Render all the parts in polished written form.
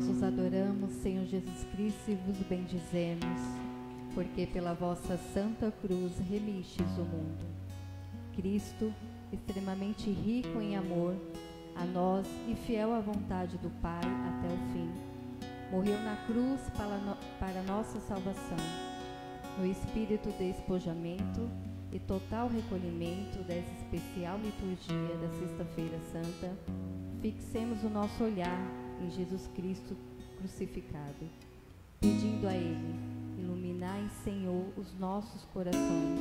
Nós os adoramos, Senhor Jesus Cristo, e vos bendizemos, porque pela vossa santa cruz remistes o mundo. Cristo, extremamente rico em amor a nós e fiel à vontade do Pai até o fim, morreu na cruz para nossa salvação. No espírito de despojamento e total recolhimento dessa especial liturgia da Sexta-feira Santa, fixemos o nosso olhar em Jesus Cristo crucificado, pedindo a Ele: iluminai, Senhor, os nossos corações,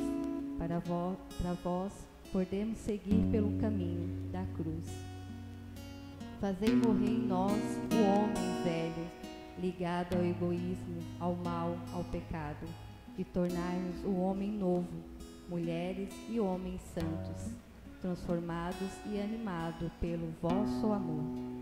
para vós podemos seguir pelo caminho da cruz. Fazei morrer em nós o homem velho, ligado ao egoísmo, ao mal, ao pecado, e tornai-nos o homem novo, mulheres e homens santos, transformados e animados pelo vosso amor.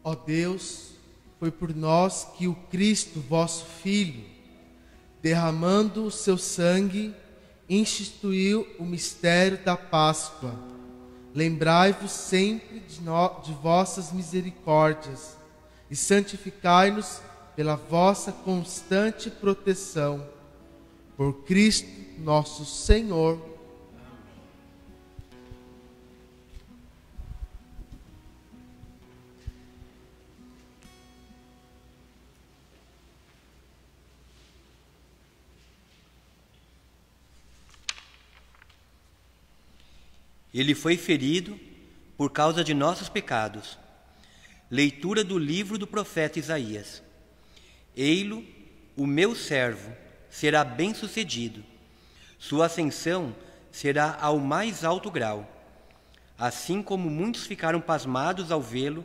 Ó Deus, foi por nós que o Cristo, vosso Filho, derramando o seu sangue, instituiu o mistério da Páscoa. Lembrai-vos sempre de vossas misericórdias e santificai-nos pela vossa constante proteção. Por Cristo nosso Senhor. Ele foi ferido por causa de nossos pecados. Leitura do livro do profeta Isaías. Ei-lo, o meu servo, será bem-sucedido. Sua ascensão será ao mais alto grau. Assim como muitos ficaram pasmados ao vê-lo,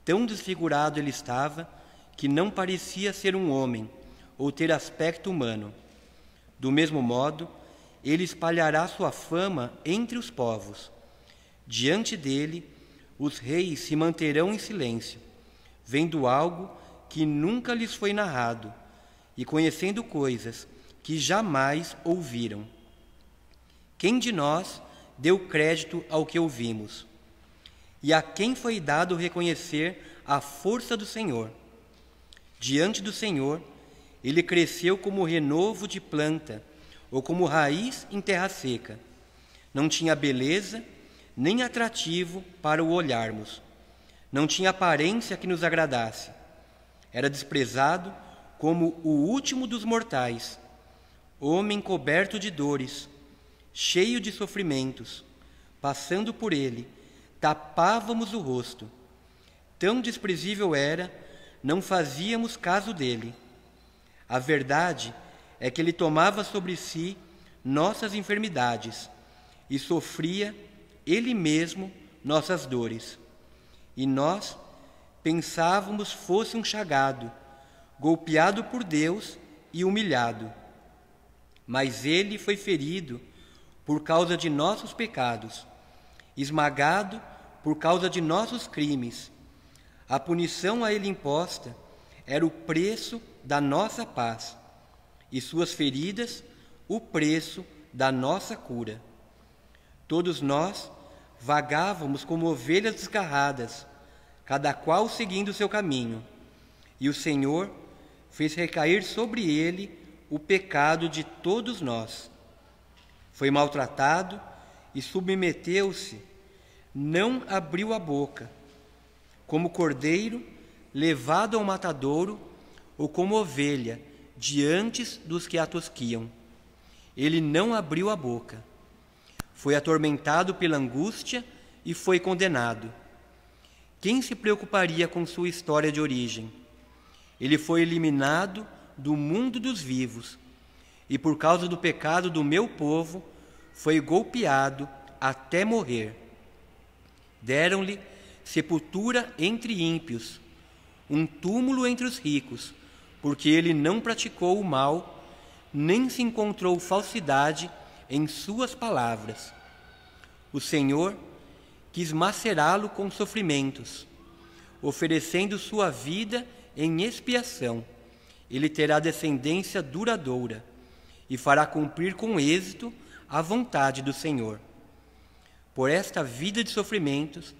tão desfigurado ele estava que não parecia ser um homem ou ter aspecto humano. Do mesmo modo, ele espalhará sua fama entre os povos. Diante dele, os reis se manterão em silêncio, vendo algo que nunca lhes foi narrado e conhecendo coisas que jamais ouviram. Quem de nós deu crédito ao que ouvimos? E a quem foi dado reconhecer a força do Senhor? Diante do Senhor, ele cresceu como renovo de planta, ou como raiz em terra seca. Não tinha beleza, nem atrativo para o olharmos. Não tinha aparência que nos agradasse. Era desprezado como o último dos mortais, homem coberto de dores, cheio de sofrimentos. Passando por ele, tapávamos o rosto. Tão desprezível era, não fazíamos caso dele. A verdade é que ele tomava sobre si nossas enfermidades e sofria ele mesmo nossas dores. E nós pensávamos fosse um chagado, golpeado por Deus e humilhado. Mas ele foi ferido por causa de nossos pecados, esmagado por causa de nossos crimes. A punição a ele imposta era o preço da nossa paz, e suas feridas o preço da nossa cura. Todos nós vagávamos como ovelhas desgarradas, cada qual seguindo o seu caminho, e o Senhor fez recair sobre ele o pecado de todos nós. Foi maltratado e submeteu-se, não abriu a boca. Como cordeiro levado ao matadouro, ou como ovelha diante dos que a tosquiam, ele não abriu a boca. Foi atormentado pela angústia e foi condenado. Quem se preocuparia com sua história de origem? Ele foi eliminado do mundo dos vivos, e por causa do pecado do meu povo, foi golpeado até morrer. Deram-lhe sepultura entre ímpios, um túmulo entre os ricos, porque ele não praticou o mal, nem se encontrou falsidade em suas palavras. O Senhor quis macerá-lo com sofrimentos, oferecendo sua vida em expiação. Ele terá descendência duradoura e fará cumprir com êxito a vontade do Senhor. Por esta vida de sofrimentos,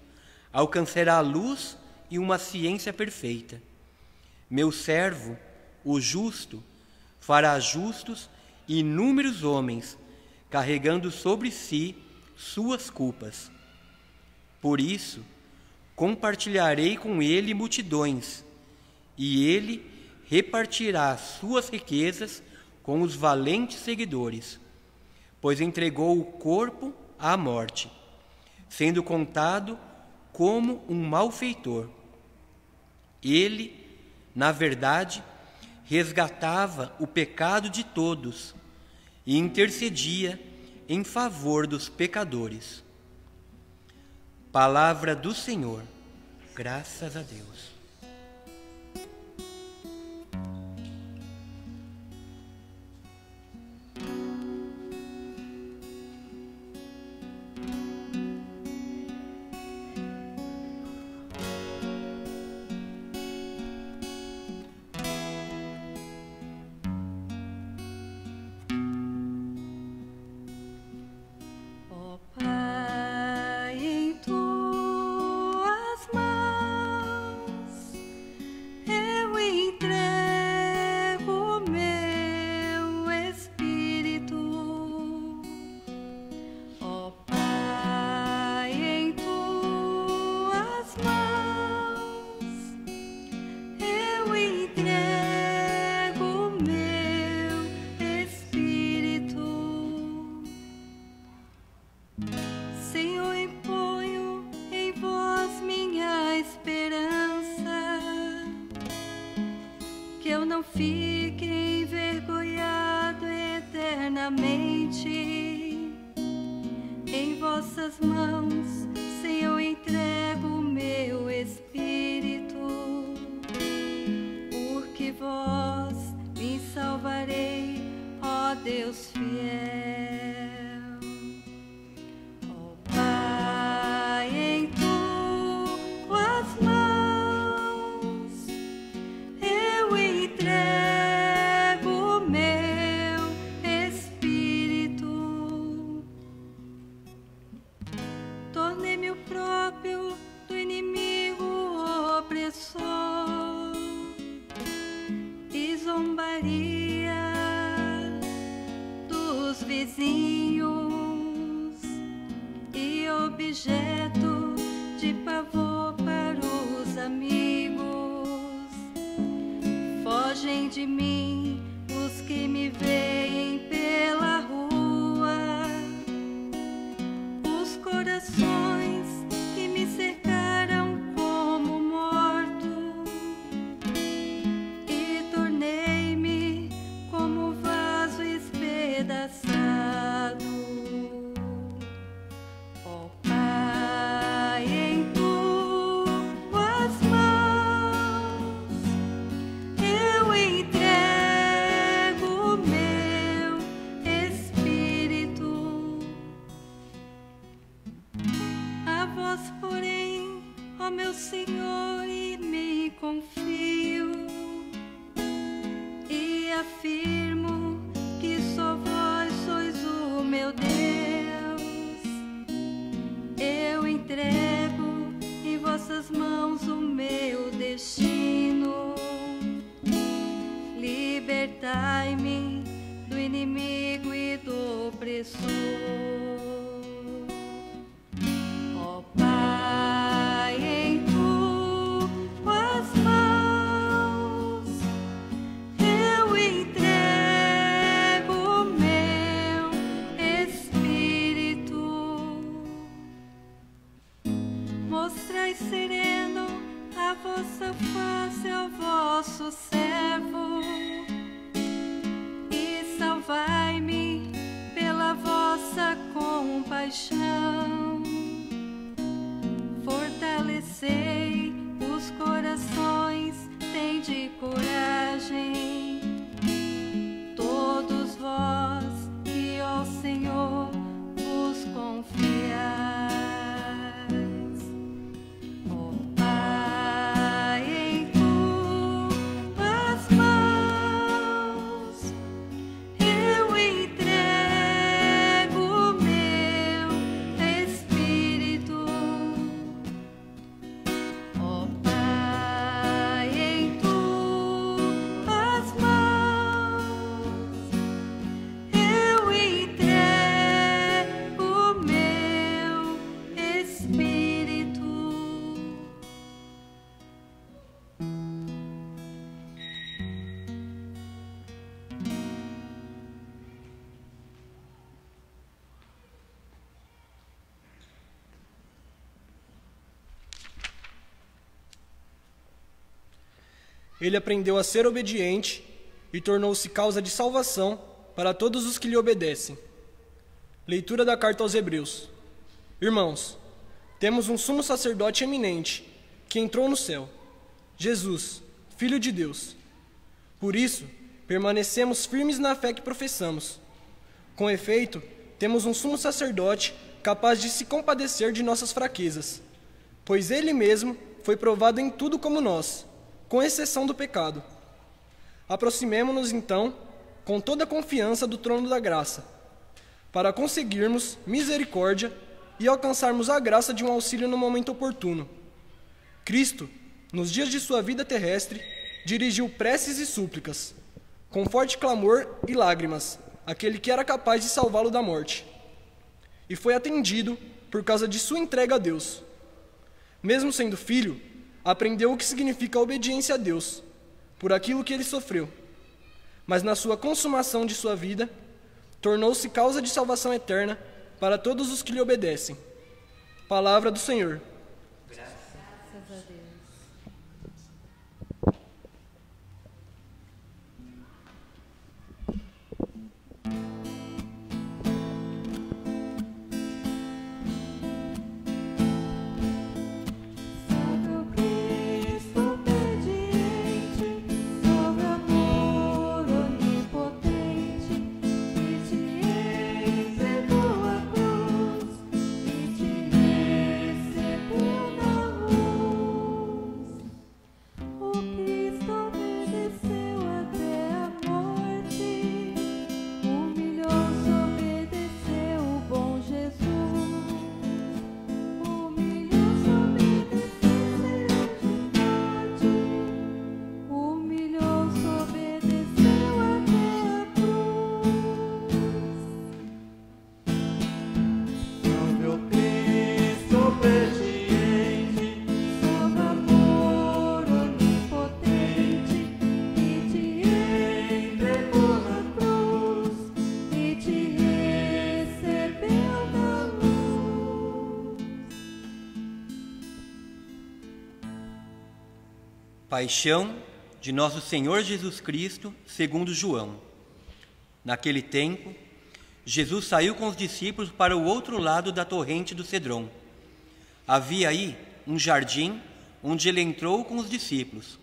alcançará a luz e uma ciência perfeita. Meu servo, o justo, fará justos inúmeros homens, carregando sobre si suas culpas. Por isso, compartilharei com ele multidões, e ele repartirá suas riquezas com os valentes seguidores, pois entregou o corpo à morte, sendo contado como um malfeitor. Ele, na verdade, resgatava o pecado de todos e intercedia em favor dos pecadores. Palavra do Senhor. Graças a Deus. Pai, em tuas mãos golpe do inimigo opressor e zombaria dos vizinhos e objeto de pavor para os amigos. Fogem de mim os que me veem pela rua, os corações que me cercaram como morto, e tornei-me como vaso espedaçado. Ó Pai, em tuas mãos eu entrego o meu espírito. A vós, porém, ó meu Senhor, e me confio e afirmo que só vós sois o meu Deus. Eu entrego em vossas mãos o meu destino. Libertai-me do inimigo e do opressor. Ó Pai, em tuas mãos eu entrego o meu espírito. Mostrai sereno a vossa face ao vosso servo e salvai-me pela vossa compaixão. Fortalecei os corações, tende coragem, todos vós que ao Senhor vos confiais. Ó Pai, em tuas mãos eu entrego o meu espírito. Ó Pai, em tuas mãos eu entrego o meu espírito. Ele aprendeu a ser obediente e tornou-se causa de salvação para todos os que lhe obedecem. Leitura da carta aos Hebreus. Irmãos, temos um sumo sacerdote eminente que entrou no céu, Jesus, Filho de Deus. Por isso, permanecemos firmes na fé que professamos. Com efeito, temos um sumo sacerdote capaz de se compadecer de nossas fraquezas, pois ele mesmo foi provado em tudo como nós, com exceção do pecado. Aproximemo-nos, então, com toda a confiança do trono da graça, para conseguirmos misericórdia e alcançarmos a graça de um auxílio no momento oportuno. Cristo, nos dias de sua vida terrestre, dirigiu preces e súplicas, com forte clamor e lágrimas, àquele que era capaz de salvá-lo da morte. E foi atendido por causa de sua entrega a Deus. Mesmo sendo filho, aprendeu o que significa a obediência a Deus, por aquilo que ele sofreu. Mas na sua consumação de sua vida, tornou-se causa de salvação eterna para todos os que lhe obedecem. Palavra do Senhor. Graças a Deus. Perdoa a cruz e te recebo na Paixão de nosso Senhor Jesus Cristo, segundo João. Naquele tempo, Jesus saiu com os discípulos para o outro lado da torrente do Cedron. Havia aí um jardim onde ele entrou com os discípulos.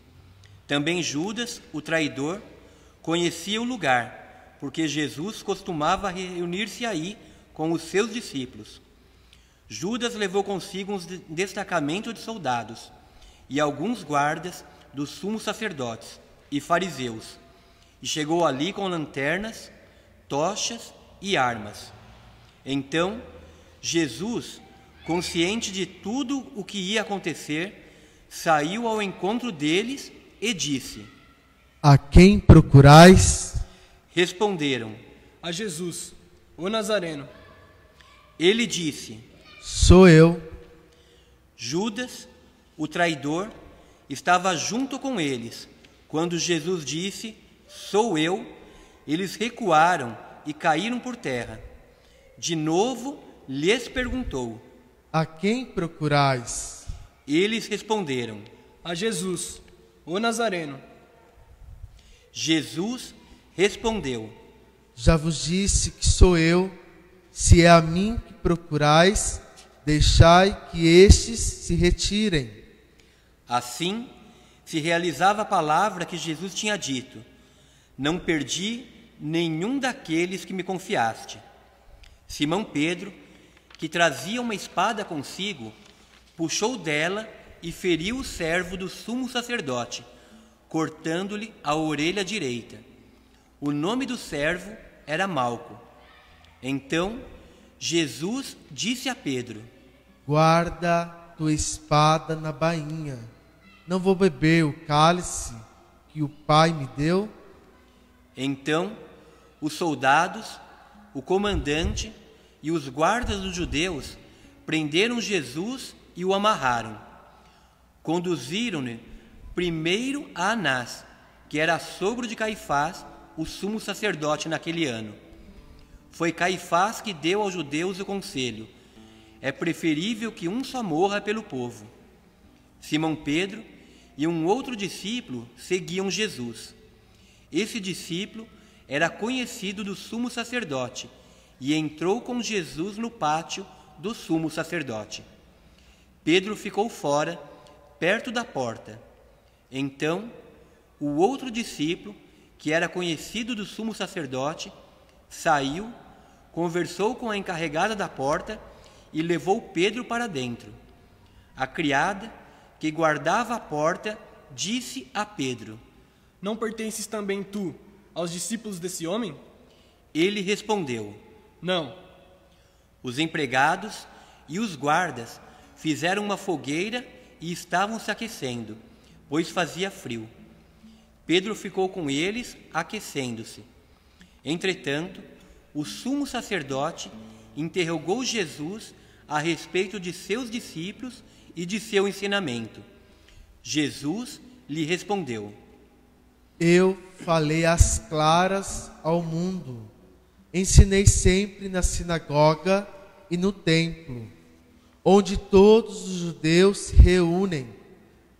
Também Judas, o traidor, conhecia o lugar, porque Jesus costumava reunir-se aí com os seus discípulos. Judas levou consigo um destacamento de soldados e alguns guardas dos sumos sacerdotes e fariseus, e chegou ali com lanternas, tochas e armas. Então, Jesus, consciente de tudo o que ia acontecer, saiu ao encontro deles e disse: A quem procurais? Responderam: A Jesus, o Nazareno. Ele disse: Sou eu. Judas, o traidor, estava junto com eles. Quando Jesus disse: Sou eu, eles recuaram e caíram por terra. De novo lhes perguntou: A quem procurais? Eles responderam: A Jesus, o Nazareno. Jesus respondeu: Já vos disse que sou eu. Se é a mim que procurais, deixai que estes se retirem. Assim se realizava a palavra que Jesus tinha dito: Não perdi nenhum daqueles que me confiaste. Simão Pedro, que trazia uma espada consigo, puxou dela e feriu o servo do sumo sacerdote, cortando-lhe a orelha direita. O nome do servo era Malco. Então Jesus disse a Pedro: Guarda tua espada na bainha. Não vou beber o cálice que o Pai me deu? Então os soldados, o comandante e os guardas dos judeus prenderam Jesus e o amarraram. Conduziram-no primeiro a Anás, que era sogro de Caifás, o sumo sacerdote naquele ano. Foi Caifás que deu aos judeus o conselho: é preferível que um só morra pelo povo. Simão Pedro e um outro discípulo seguiam Jesus. Esse discípulo era conhecido do sumo sacerdote e entrou com Jesus no pátio do sumo sacerdote. Pedro ficou fora, perto da porta. Então, o outro discípulo, que era conhecido do sumo sacerdote, saiu, conversou com a encarregada da porta e levou Pedro para dentro. A criada, que guardava a porta, disse a Pedro: Não pertences também tu aos discípulos desse homem? Ele respondeu: Não. Os empregados e os guardas fizeram uma fogueira e estavam se aquecendo, pois fazia frio. Pedro ficou com eles, aquecendo-se. Entretanto, o sumo sacerdote interrogou Jesus a respeito de seus discípulos e de seu ensinamento. Jesus lhe respondeu: Eu falei às claras ao mundo. Ensinei sempre na sinagoga e no templo, onde todos os judeus se reúnem.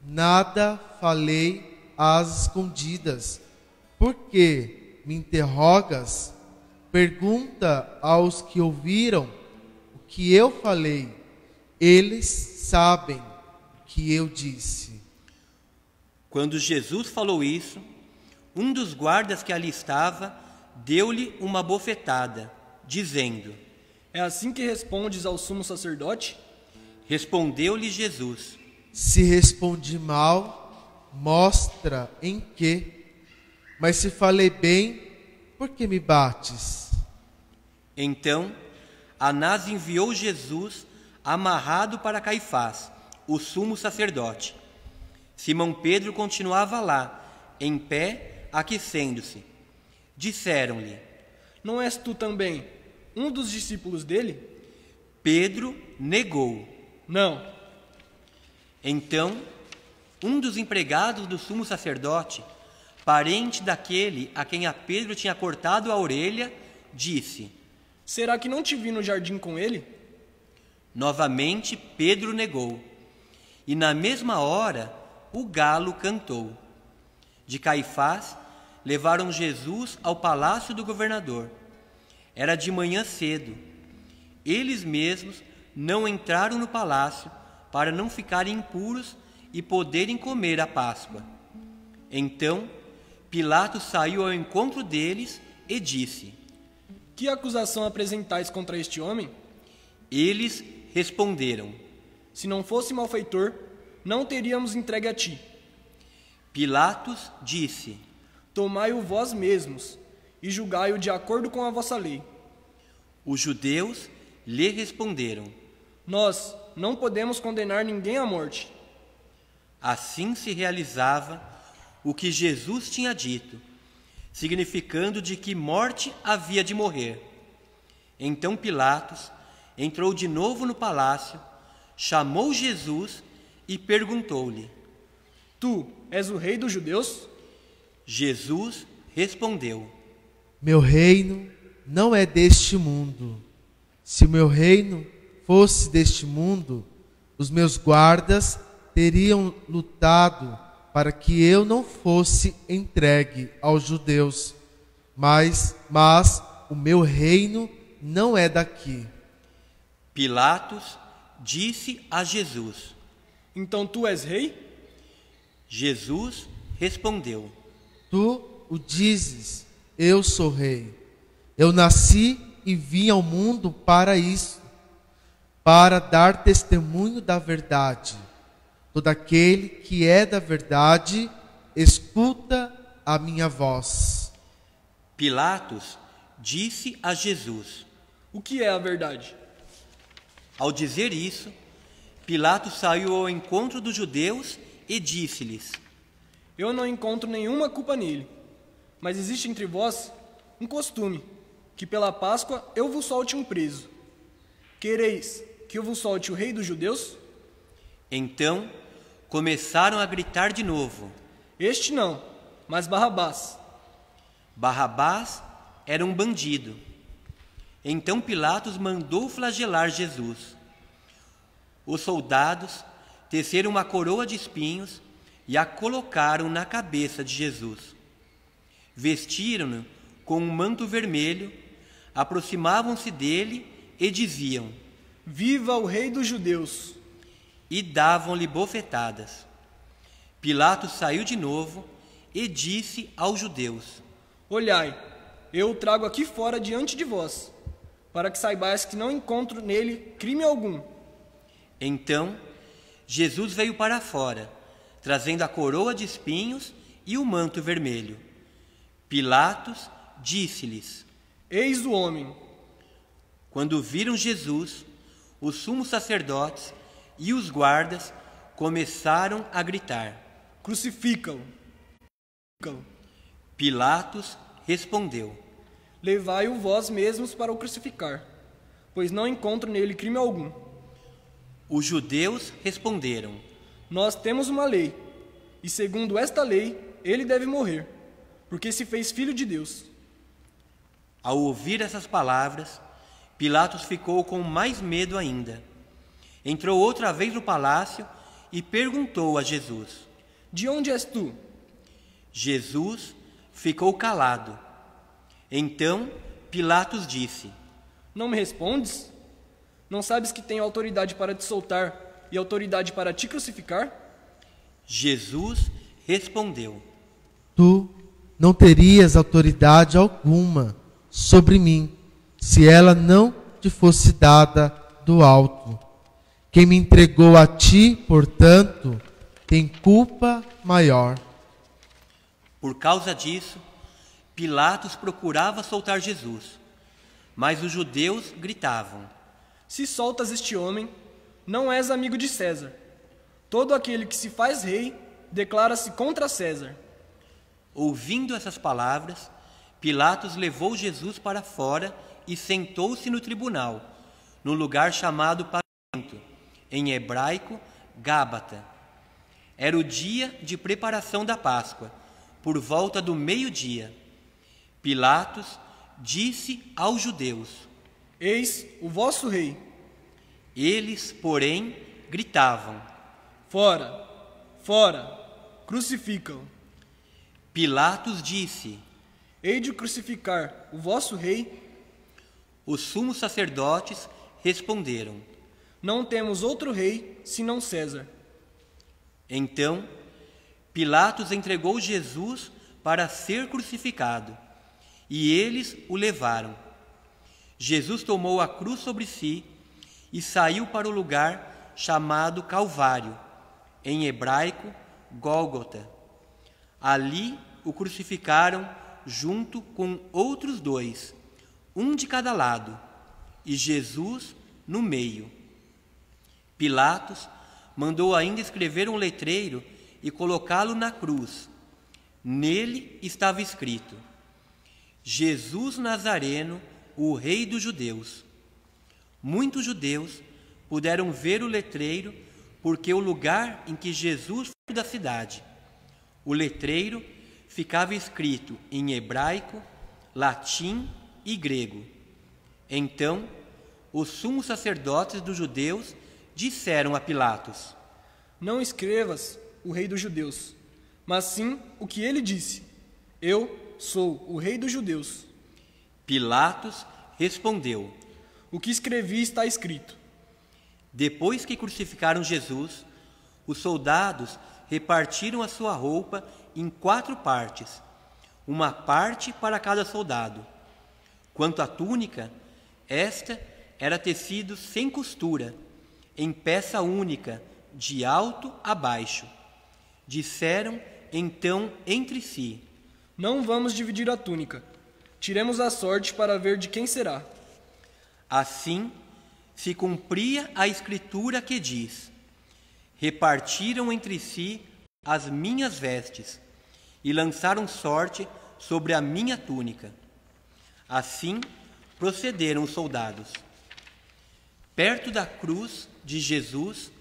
Nada falei às escondidas. Por que me interrogas? Pergunta aos que ouviram o que eu falei. Eles sabem o que eu disse. Quando Jesus falou isso, um dos guardas que ali estava deu-lhe uma bofetada, dizendo: É assim que respondes ao sumo sacerdote? Respondeu-lhe Jesus: Se respondi mal, mostra em que. Mas se falei bem, por que me bates? Então Anás enviou Jesus amarrado para Caifás, o sumo sacerdote. Simão Pedro continuava lá, em pé, aquecendo-se. Disseram-lhe: Não és tu também um dos discípulos dele? Pedro negou. Não. Então, um dos empregados do sumo sacerdote, parente daquele a quem a Pedro tinha cortado a orelha, disse: Será que não te vi no jardim com ele? Novamente Pedro negou. E na mesma hora, o galo cantou. De Caifás, levaram Jesus ao palácio do governador. Era de manhã cedo. Eles mesmos não entraram no palácio para não ficarem impuros e poderem comer a Páscoa. Então, Pilatos saiu ao encontro deles e disse: Que acusação apresentais contra este homem? Eles responderam: Se não fosse malfeitor, não teríamos entregue a ti. Pilatos disse: Tomai-o vós mesmos e julgai-o de acordo com a vossa lei. Os judeus lhe responderam: Nós não podemos condenar ninguém à morte. Assim se realizava o que Jesus tinha dito, significando de que morte havia de morrer. Então Pilatos entrou de novo no palácio, chamou Jesus e perguntou-lhe: Tu és o rei dos judeus? Jesus respondeu: Meu reino não é deste mundo. Se o meu reino fosse deste mundo, os meus guardas teriam lutado para que eu não fosse entregue aos judeus. Mas o meu reino não é daqui. Pilatos disse a Jesus: Então tu és rei? Jesus respondeu: Tu o dizes, eu sou rei. Eu nasci e vim ao mundo para isso, para dar testemunho da verdade. Todo aquele que é da verdade, escuta a minha voz. Pilatos disse a Jesus: O que é a verdade? Ao dizer isso, Pilatos saiu ao encontro dos judeus e disse-lhes: Eu não encontro nenhuma culpa nele, mas existe entre vós um costume, que pela Páscoa eu vos solte um preso. Quereis que eu vos solte o rei dos judeus? Então começaram a gritar de novo. Este não, mas Barrabás. Barrabás era um bandido. Então Pilatos mandou flagelar Jesus. Os soldados teceram uma coroa de espinhos e a colocaram na cabeça de Jesus. Vestiram-no com um manto vermelho, aproximavam-se dele e diziam: Viva o rei dos judeus! E davam-lhe bofetadas. Pilatos saiu de novo e disse aos judeus: Olhai, eu o trago aqui fora diante de vós, para que saibais que não encontro nele crime algum. Então Jesus veio para fora, trazendo a coroa de espinhos e o manto vermelho. Pilatos disse-lhes: Eis o homem. Quando viram Jesus, os sumos sacerdotes e os guardas começaram a gritar: Crucifica-o. Pilatos respondeu: Levai-o vós mesmos para o crucificar, pois não encontro nele crime algum. Os judeus responderam: Nós temos uma lei, e segundo esta lei, ele deve morrer, porque se fez filho de Deus. Ao ouvir essas palavras, Pilatos ficou com mais medo ainda. Entrou outra vez no palácio e perguntou a Jesus: De onde és tu? Jesus ficou calado. Então Pilatos disse: Não me respondes? Não sabes que tenho autoridade para te soltar e autoridade para te crucificar? Jesus respondeu: Tu não terias autoridade alguma sobre mim, se ela não te fosse dada do alto. Quem me entregou a ti, portanto, tem culpa maior. Por causa disso, Pilatos procurava soltar Jesus, mas os judeus gritavam: Se soltas este homem, não és amigo de César. Todo aquele que se faz rei declara-se contra César. Ouvindo essas palavras, Pilatos levou Jesus para fora e sentou-se no tribunal, no lugar chamado Pavimento, em hebraico, Gábata. Era o dia de preparação da Páscoa, por volta do meio-dia. Pilatos disse aos judeus: Eis o vosso rei. Eles, porém, gritavam: Fora, fora, crucifica-o. Pilatos disse: Hei de crucificar o vosso rei? Os sumos sacerdotes responderam: Não temos outro rei senão César. Então, Pilatos entregou Jesus para ser crucificado, e eles o levaram. Jesus tomou a cruz sobre si e saiu para o lugar chamado Calvário, em hebraico, Gólgota. Ali o crucificaram junto com outros dois, um de cada lado, e Jesus no meio. Pilatos mandou ainda escrever um letreiro e colocá-lo na cruz. Nele estava escrito: Jesus Nazareno, o Rei dos Judeus. Muitos judeus puderam ver o letreiro porque o lugar em que Jesus foi da cidade. O letreiro ficava escrito em hebraico, latim e grego. Então, os sumos sacerdotes dos judeus disseram a Pilatos: Não escrevas o rei dos judeus, mas sim o que ele disse: Eu sou o rei dos judeus. Pilatos respondeu: O que escrevi está escrito. Depois que crucificaram Jesus, os soldados repartiram a sua roupa em 4 partes, uma parte para cada soldado. Quanto à túnica, esta era tecido sem costura, em peça única, de alto a baixo. Disseram então entre si: Não vamos dividir a túnica. Tiremos a sorte para ver de quem será. Assim se cumpria a escritura que diz: Repartiram entre si as minhas vestes e lançaram sorte sobre a minha túnica. Assim procederam os soldados. Perto da cruz de Jesus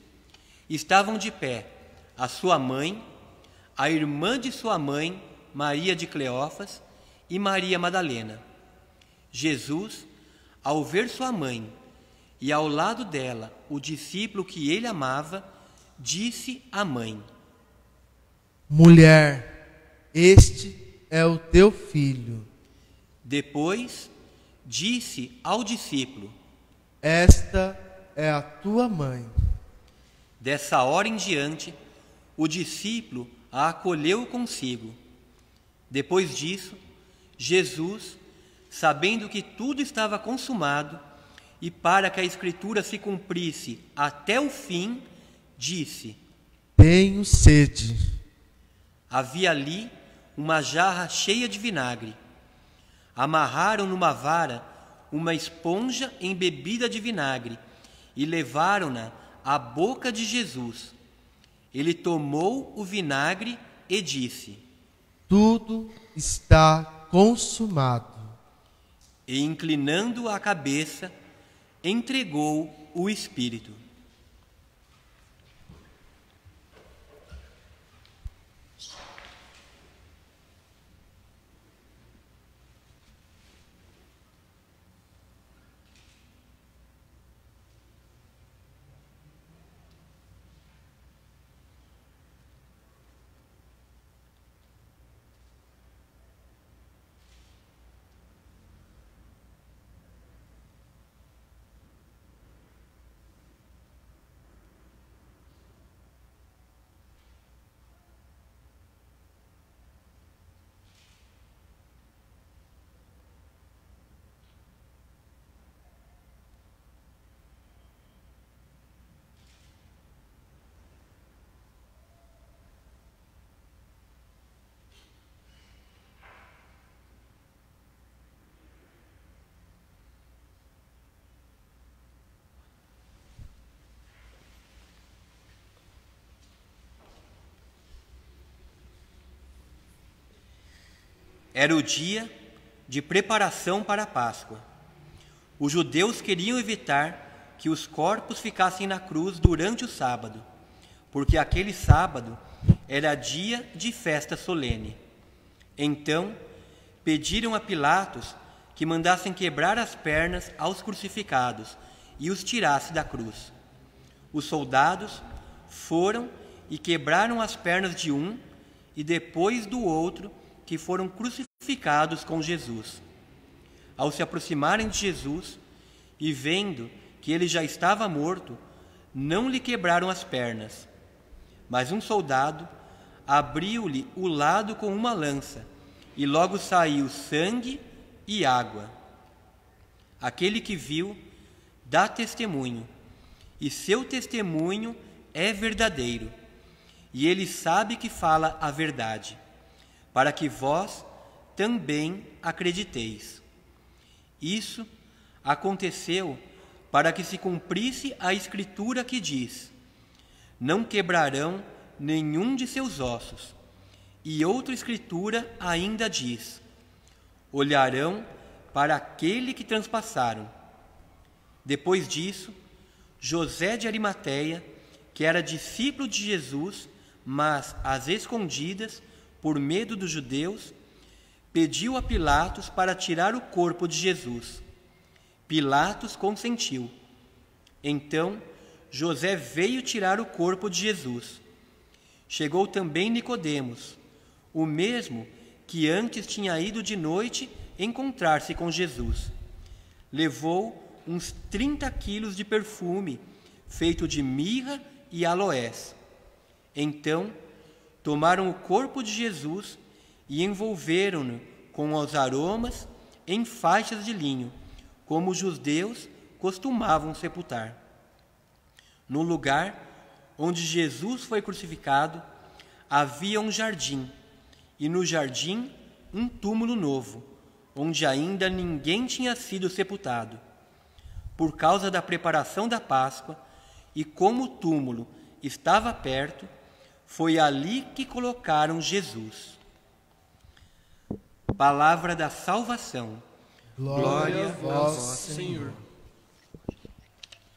estavam de pé a sua mãe, a irmã de sua mãe, Maria de Cleófas, e Maria Madalena. Jesus, ao ver sua mãe e ao lado dela o discípulo que ele amava, disse à mãe: Mulher, este é o teu filho. Depois disse ao discípulo: Esta é a tua mãe. Dessa hora em diante, o discípulo a acolheu consigo. Depois disso, Jesus, sabendo que tudo estava consumado, e para que a Escritura se cumprisse até o fim, disse: Tenho sede. Havia ali uma jarra cheia de vinagre. Amarraram numa vara uma esponja embebida de vinagre e levaram-na à boca de Jesus. Ele tomou o vinagre e disse: Tudo está consumado. E, inclinando a cabeça, entregou o Espírito. Era o dia de preparação para a Páscoa. Os judeus queriam evitar que os corpos ficassem na cruz durante o sábado, porque aquele sábado era dia de festa solene. Então, pediram a Pilatos que mandassem quebrar as pernas aos crucificados e os tirasse da cruz. Os soldados foram e quebraram as pernas de um e depois do outro que foram crucificados com Jesus. Ao se aproximarem de Jesus e vendo que ele já estava morto, não lhe quebraram as pernas. Mas um soldado abriu-lhe o lado com uma lança, e logo saiu sangue e água. Aquele que viu dá testemunho, e seu testemunho é verdadeiro, e ele sabe que fala a verdade, para que vós também acrediteis. Isso aconteceu para que se cumprisse a Escritura que diz: não quebrarão nenhum de seus ossos. E outra Escritura ainda diz: olharão para aquele que transpassaram. Depois disso, José de Arimateia, que era discípulo de Jesus, mas às escondidas, por medo dos judeus, pediu a Pilatos para tirar o corpo de Jesus. Pilatos consentiu. Então, José veio tirar o corpo de Jesus. Chegou também Nicodemos, o mesmo que antes tinha ido de noite encontrar-se com Jesus. Levou uns 30 quilos de perfume, feito de mirra e aloés. Então, tomaram o corpo de Jesus e envolveram-no com os aromas em faixas de linho, como os judeus costumavam sepultar. No lugar onde Jesus foi crucificado, havia um jardim, e no jardim um túmulo novo, onde ainda ninguém tinha sido sepultado. Por causa da preparação da Páscoa, e como o túmulo estava perto, foi ali que colocaram Jesus. Palavra da salvação. Glória a vós, Senhor.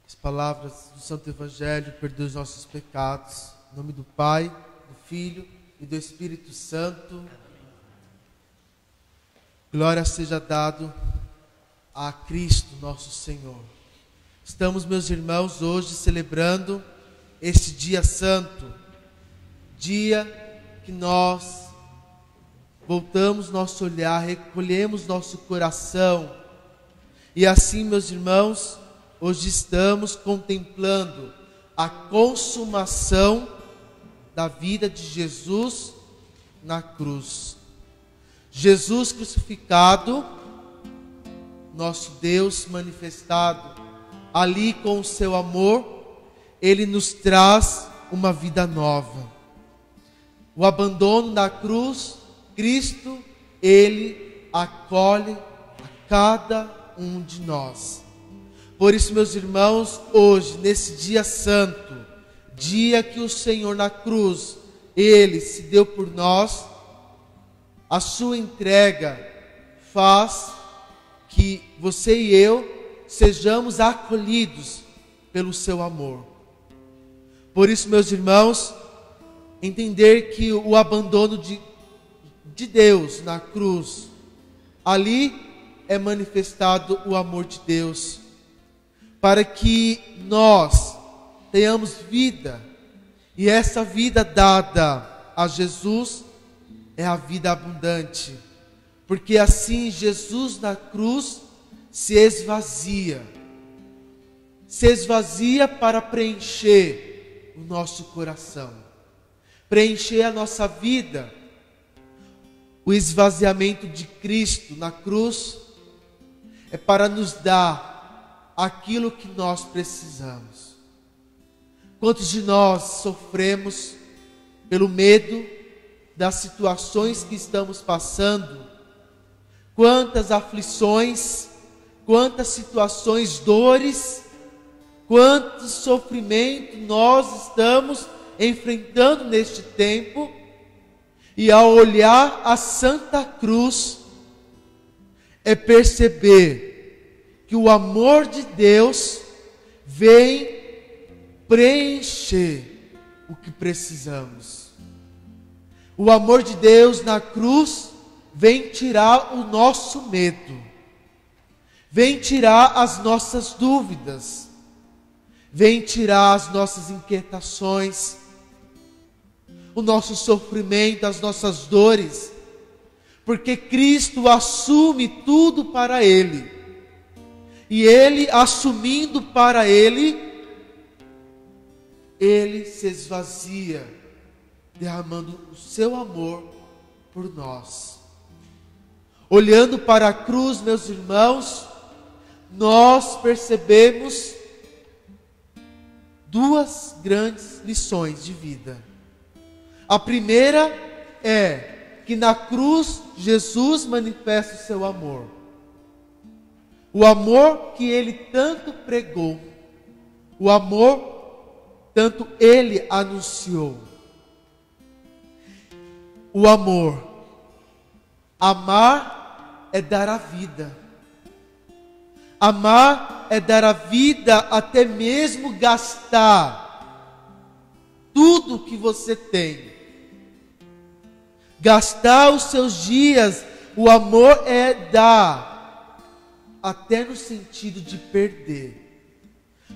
As palavras do Santo Evangelho perdoam os nossos pecados. Em nome do Pai, do Filho e do Espírito Santo. Glória seja dado a Cristo, nosso Senhor. Estamos, meus irmãos, hoje celebrando este dia santo, dia que nós voltamos nosso olhar, recolhemos nosso coração. E assim, meus irmãos, hoje estamos contemplando a consumação da vida de Jesus na cruz. Jesus crucificado, nosso Deus manifestado ali com o seu amor, Ele nos traz uma vida nova. O abandono da cruz, Cristo, Ele acolhe a cada um de nós. Por isso, meus irmãos, hoje, nesse dia santo, dia que o Senhor na cruz, Ele se deu por nós, a sua entrega faz que você e eu sejamos acolhidos pelo seu amor. Por isso, meus irmãos, entender que o abandono de Deus na cruz, ali é manifestado o amor de Deus, para que nós tenhamos vida, e essa vida dada a Jesus é a vida abundante, porque assim Jesus na cruz se esvazia para preencher o nosso coração, preencher a nossa vida. O esvaziamento de Cristo na cruz é para nos dar aquilo que nós precisamos. Quantos de nós sofremos pelo medo das situações que estamos passando? Quantas aflições, quantas situações, dores, quanto sofrimento nós estamos enfrentando neste tempo. E ao olhar a Santa Cruz, é perceber que o amor de Deus vem preencher o que precisamos. O amor de Deus na cruz vem tirar o nosso medo, vem tirar as nossas dúvidas, vem tirar as nossas inquietações. o nosso sofrimento, as nossas dores, porque Cristo assume tudo para Ele. E Ele, assumindo para Ele, Ele se esvazia, derramando o seu amor por nós. Olhando para a cruz, meus irmãos, nós percebemos duas grandes lições de vida. A primeira é que na cruz Jesus manifesta o seu amor. O amor que Ele tanto pregou, o amor tanto Ele anunciou. O amor, amar é dar a vida. Amar é dar a vida, até mesmo gastar tudo que você tem. Gastar os seus dias. O amor é dar, até no sentido de perder.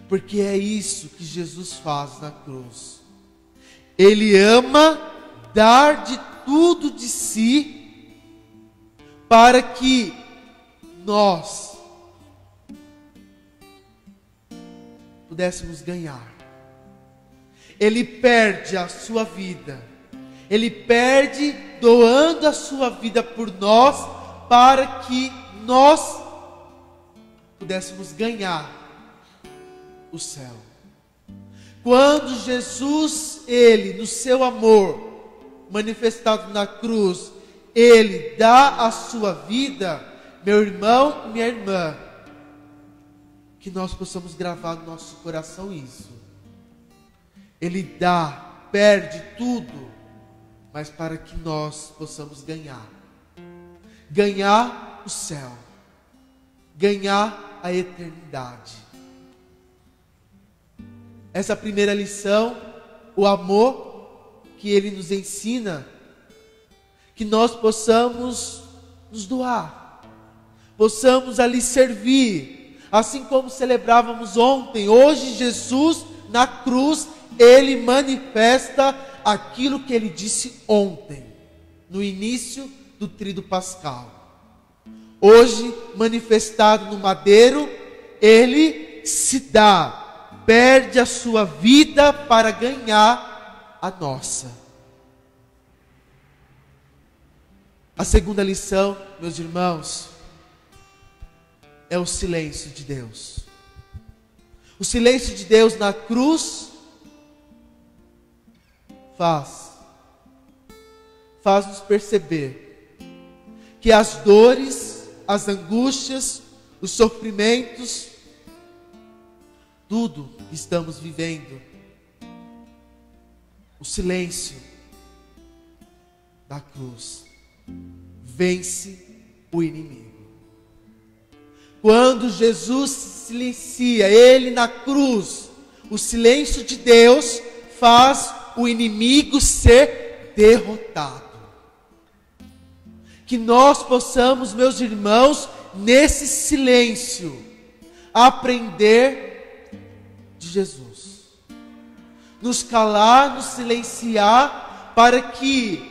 Porque é isso que Jesus faz na cruz. Ele ama dar de tudo de si, para que nós pudéssemos ganhar. Ele perde a sua vida. Ele perde doando a sua vida por nós, para que nós pudéssemos ganhar o céu. Quando Jesus, Ele, no seu amor manifestado na cruz, Ele dá a sua vida, meu irmão e minha irmã, que nós possamos gravar no nosso coração isso. Ele dá, perde tudo, mas para que nós possamos ganhar. Ganhar o céu. Ganhar a eternidade. Essa primeira lição, o amor que Ele nos ensina, que nós possamos nos doar, possamos ali servir, assim como celebrávamos ontem. Hoje Jesus na cruz, Ele manifesta aquilo que Ele disse ontem, no início do tríduo pascal. Hoje, manifestado no madeiro, Ele se dá, perde a sua vida para ganhar a nossa. A segunda lição, meus irmãos, é o silêncio de Deus. O silêncio de Deus na cruz faz-nos perceber que as dores, as angústias, os sofrimentos, tudo que estamos vivendo, o silêncio da cruz vence o inimigo. Quando Jesus silencia, Ele na cruz, o silêncio de Deus faz o inimigo ser derrotado. Que nós possamos, meus irmãos, nesse silêncio, aprender de Jesus. Nos calar, nos silenciar, para que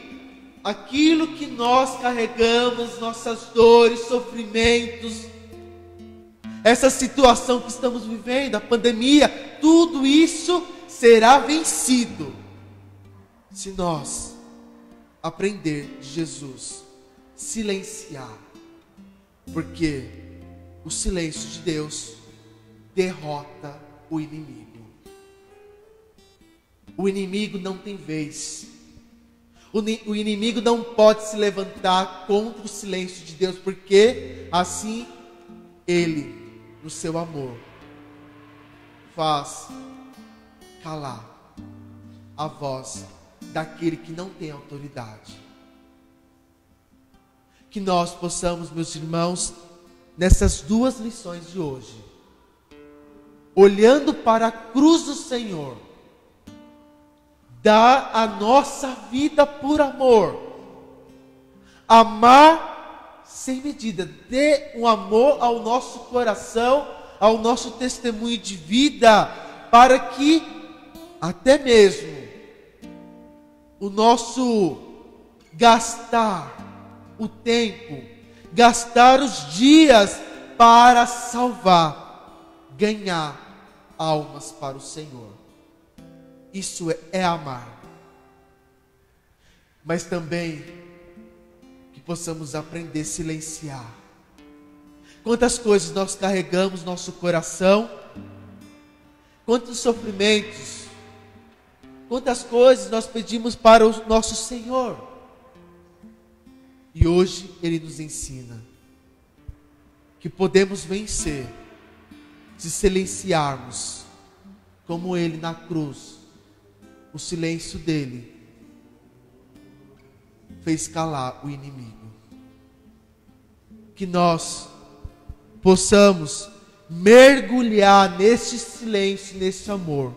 aquilo que nós carregamos, nossas dores, sofrimentos, essa situação que estamos vivendo, a pandemia, tudo isso será vencido se nós aprender de Jesus, silenciar, porque o silêncio de Deus derrota o inimigo. O inimigo não tem vez. O inimigo não pode se levantar contra o silêncio de Deus, porque assim Ele, no seu amor, faz calar a voz daquele que não tem autoridade. Que nós possamos, meus irmãos, nessas duas lições de hoje, olhando para a cruz do Senhor, dar a nossa vida por amor, amar sem medida, dê um amor ao nosso coração, ao nosso testemunho de vida, para que até mesmo o nosso gastar o tempo, gastar os dias para salvar, ganhar almas para o Senhor. Isso é amar. Mas também que possamos aprender a silenciar. Quantas coisas nós carregamos no nosso coração, quantos sofrimentos, quantas coisas nós pedimos para o nosso Senhor. E hoje Ele nos ensina que podemos vencer se silenciarmos, como Ele na cruz. O silêncio dele fez calar o inimigo. Que nós possamos mergulhar neste silêncio, nesse amor,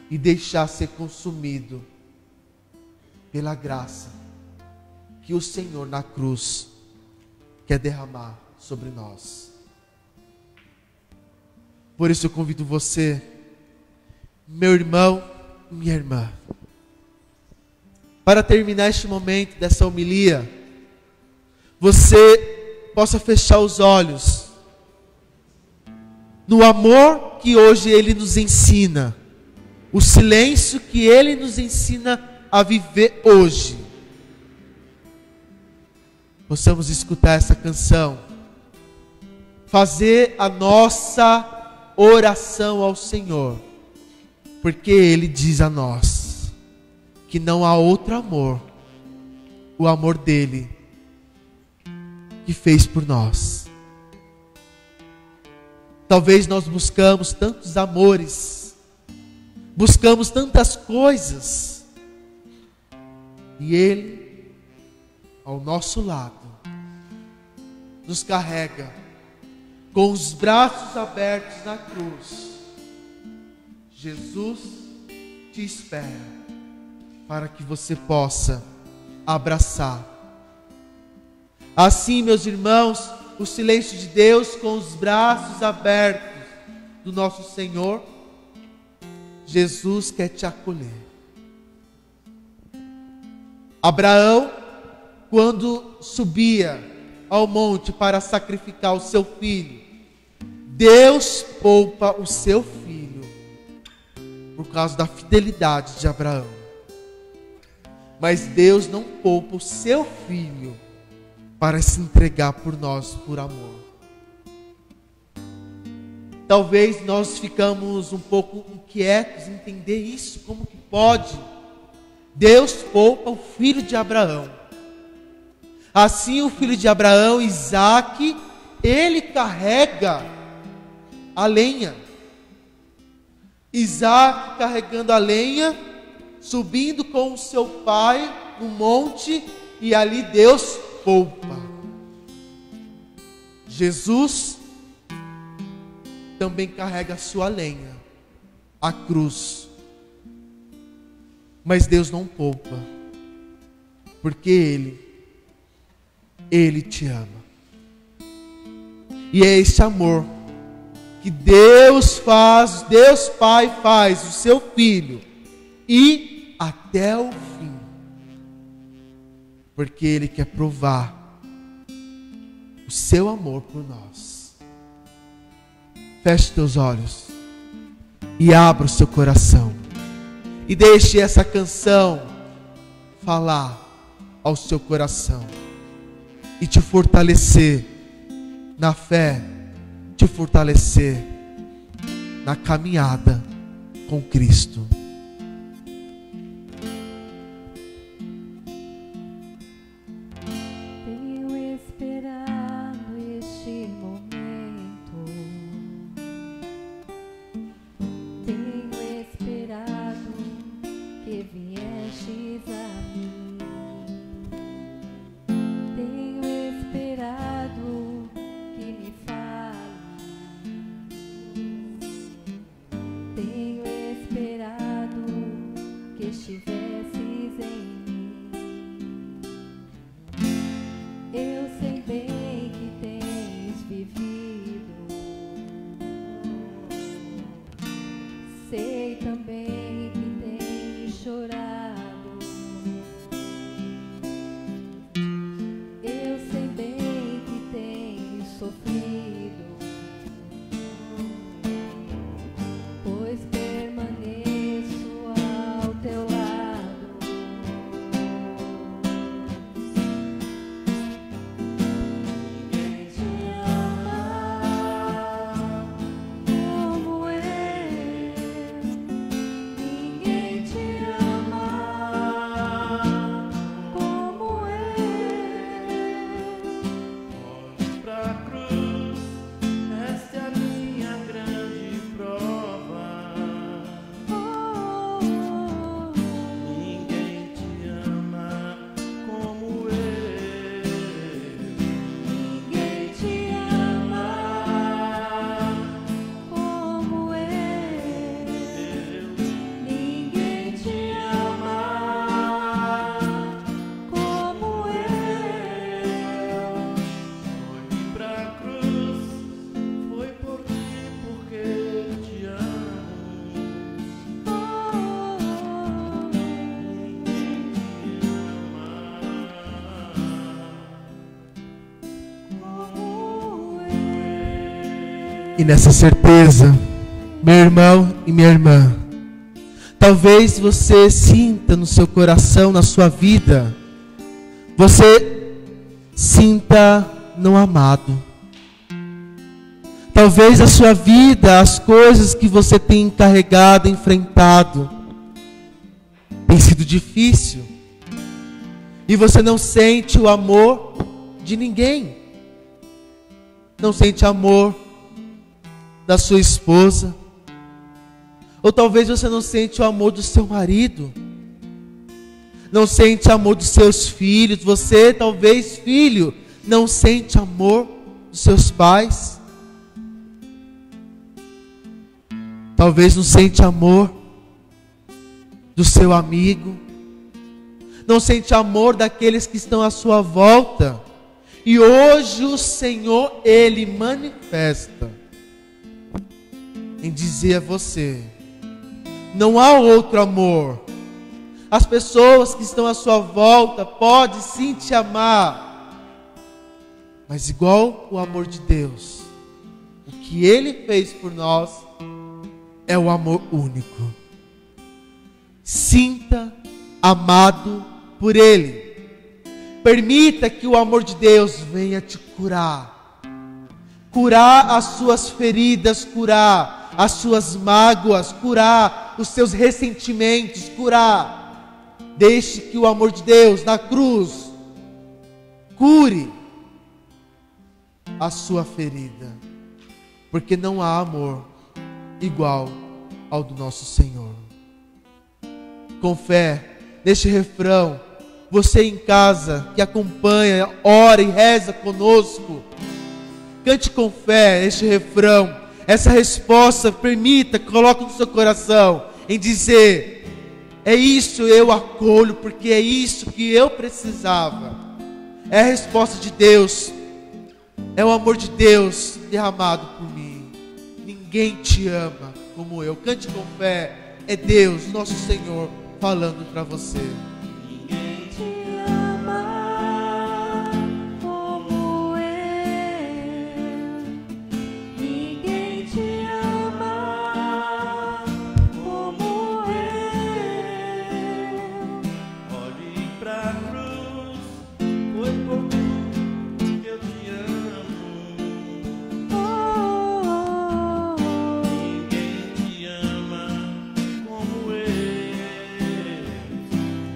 e deixar ser consumido pela graça que o Senhor na cruz quer derramar sobre nós. Por isso eu convido você, meu irmão, minha irmã, para terminar este momento dessa homilia, você possa fechar os olhos no amor que hoje Ele nos ensina, o silêncio que Ele nos ensina a viver hoje. Possamos escutar essa canção, fazer a nossa oração ao Senhor, porque Ele diz a nós que não há outro amor, o amor dEle que fez por nós. Talvez nós buscamos tantos amores, buscamos tantas coisas, e Ele, ao nosso lado, nos carrega com os braços abertos na cruz. Jesus te espera para que você possa abraçar. Assim, meus irmãos, o silêncio de Deus com os braços abertos do nosso Senhor, Jesus quer te acolher. Abraão, quando subia ao monte para sacrificar o seu filho, Deus poupa o seu filho por causa da fidelidade de Abraão. Mas Deus não poupa o seu filho para se entregar por nós, por amor. Talvez nós ficamos um pouco inquietos em entender isso, como que pode? Deus poupa o filho de Abraão. Assim o filho de Abraão, Isaque, ele carrega a lenha. Isaque carregando a lenha, subindo com o seu pai no monte, e ali Deus poupa. Jesus também carrega a sua lenha, a cruz. Mas Deus não poupa, porque Ele te ama. E é esse amor que Deus Pai faz o seu Filho ir até o fim, porque Ele quer provar o seu amor por nós. Feche teus olhos e abra o seu coração e deixe essa canção falar ao seu coração e te fortalecer na fé, te fortalecer na caminhada com Cristo. Tenho esperado este momento, tenho esperado que viestes a mim, tenho esperado que me fale, tenho esperado E nessa certeza, meu irmão e minha irmã, talvez você sinta no seu coração, na sua vida, você sinta não amado. Talvez a sua vida, as coisas que você tem encarregado, enfrentado, tem sido difícil. E você não sente o amor de ninguém. Não sente amor da sua esposa. Ou talvez você não sente o amor do seu marido. Não sente amor dos seus filhos. Você, talvez, filho, não sente amor dos seus pais. Talvez não sente amor do seu amigo. Não sente amor daqueles que estão à sua volta. E hoje o Senhor, Ele manifesta em dizer a você: não há outro amor. As pessoas que estão à sua volta podem sim te amar, mas igual o amor de Deus, o que Ele fez por nós é o amor único. Sinta amado por Ele. Permita que o amor de Deus venha te curar. Curar as suas feridas, curar as suas mágoas, curar os seus ressentimentos, curar. Deixe que o amor de Deus na cruz cure a sua ferida. Porque não há amor igual ao do nosso Senhor. Com fé, neste refrão, você em casa que acompanha, ora e reza conosco, cante com fé este refrão. Essa resposta, permita, coloque no seu coração em dizer: é isso, eu acolho, porque é isso que eu precisava. É a resposta de Deus, é o amor de Deus derramado por mim. Ninguém te ama como eu. Cante com fé, é Deus, nosso Senhor, falando para você. Ninguém te ama como eu. Ninguém te ama como eu. Olhe pra cruz, foi por tu que eu te amo. Oh, Ninguém te ama como eu.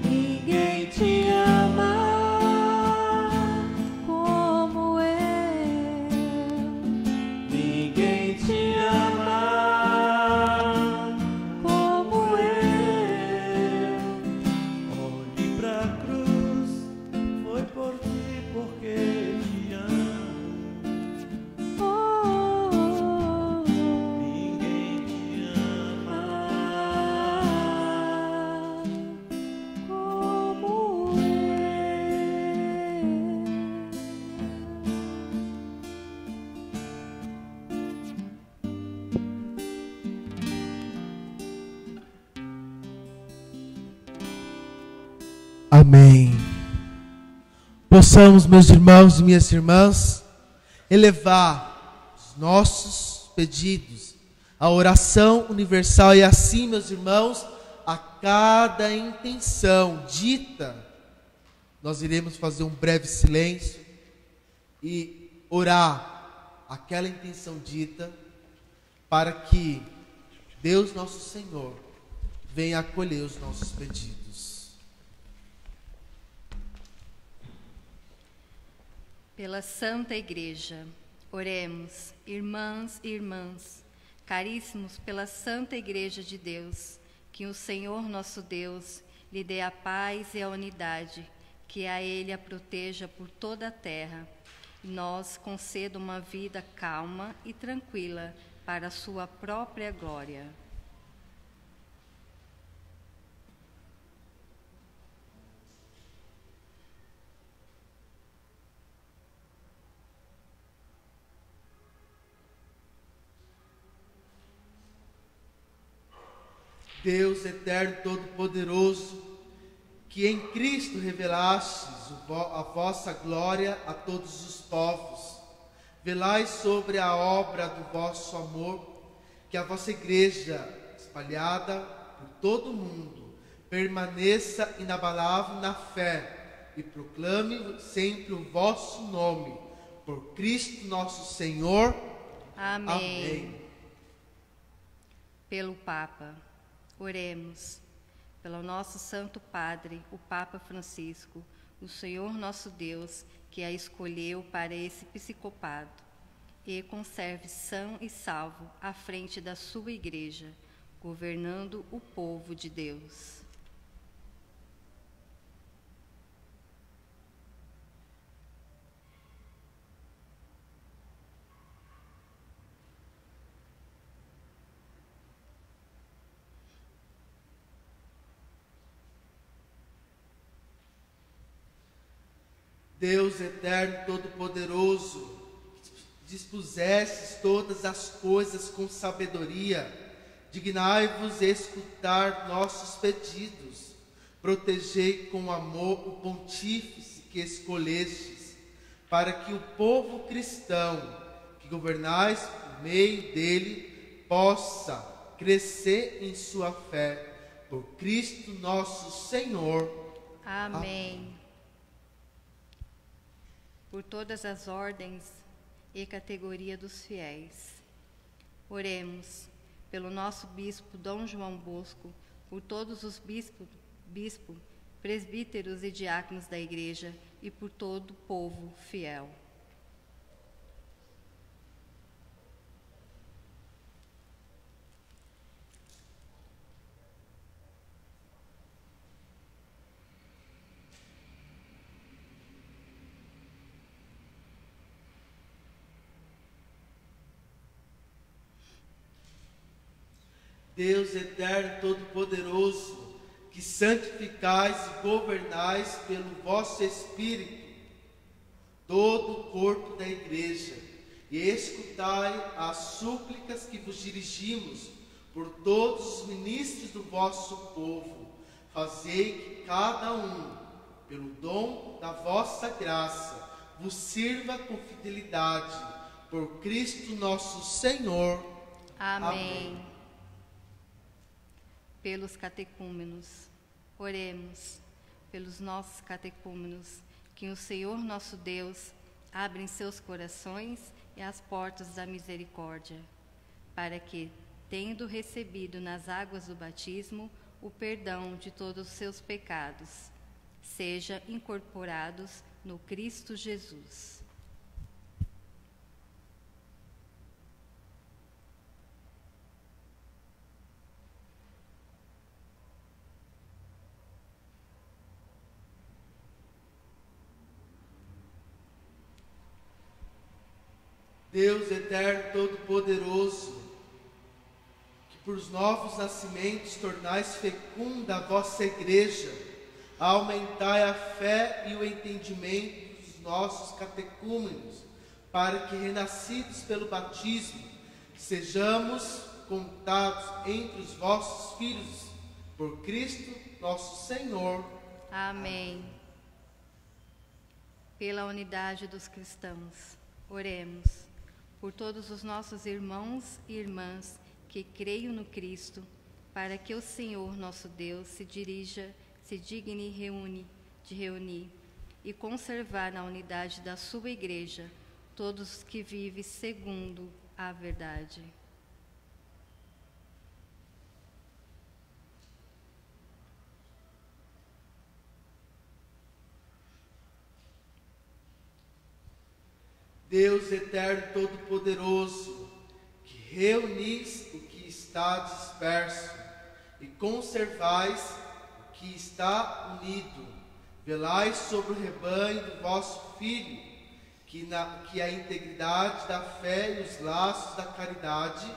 ninguém te ama como eu. Ninguém te ama Como eu. Olhe pra cruz, foi por ti porque te amo. Oh, Ninguém te ama como eu. Amém. Possamos, meus irmãos e minhas irmãs, elevar os nossos pedidos à oração universal e assim, meus irmãos, a cada intenção dita, nós iremos fazer um breve silêncio e orar aquela intenção dita para que Deus nosso Senhor venha acolher os nossos pedidos. Pela Santa Igreja, oremos, irmãs e irmãs, caríssimos pela Santa Igreja de Deus, que o Senhor nosso Deus lhe dê a paz e a unidade, que a Ele a proteja por toda a terra, e nós conceda uma vida calma e tranquila para a sua própria glória. Deus eterno e todo-poderoso, que em Cristo revelastes a vossa glória a todos os povos, velai sobre a obra do vosso amor, que a vossa igreja, espalhada por todo o mundo, permaneça inabalável na fé e proclame sempre o vosso nome, por Cristo nosso Senhor. Amém. Amém. Pelo Papa, oremos. Pelo nosso Santo Padre, o Papa Francisco, o Senhor nosso Deus, que a escolheu para esse episcopado, e conserve são e salvo à frente da sua igreja, governando o povo de Deus. Deus eterno, todo-poderoso, dispusestes todas as coisas com sabedoria, dignai-vos escutar nossos pedidos, protegei com amor o pontífice que escolhestes, para que o povo cristão, que governais por meio dele, possa crescer em sua fé, por Cristo nosso Senhor. Amém. Por todas as ordens e categoria dos fiéis. Oremos pelo nosso bispo Dom João Bosco, por todos os bispos, presbíteros e diáconos da igreja e por todo o povo fiel. Deus eterno, todo-poderoso, que santificais e governais pelo vosso Espírito todo o corpo da igreja, e escutai as súplicas que vos dirigimos por todos os ministros do vosso povo. Fazei que cada um, pelo dom da vossa graça, vos sirva com fidelidade, por Cristo nosso Senhor. Amém. Pelos catecúmenos, oremos pelos nossos catecúmenos, que o Senhor nosso Deus abra em seus corações e as portas da misericórdia, para que, tendo recebido nas águas do batismo o perdão de todos os seus pecados, sejam incorporados no Cristo Jesus. Deus eterno, todo-poderoso, que por novos nascimentos tornais fecunda a vossa igreja, aumentai a fé e o entendimento dos nossos catecúmenos, para que, renascidos pelo batismo, sejamos contados entre os vossos filhos, por Cristo nosso Senhor. Amém. Pela unidade dos cristãos, oremos. Por todos os nossos irmãos e irmãs que creiam no Cristo, para que o Senhor nosso Deus se digne de reunir e conservar na unidade da sua igreja todos os que vivem segundo a verdade. Deus eterno, todo-poderoso, que reunis o que está disperso e conservais o que está unido, velai sobre o rebanho do vosso Filho, que a integridade da fé e os laços da caridade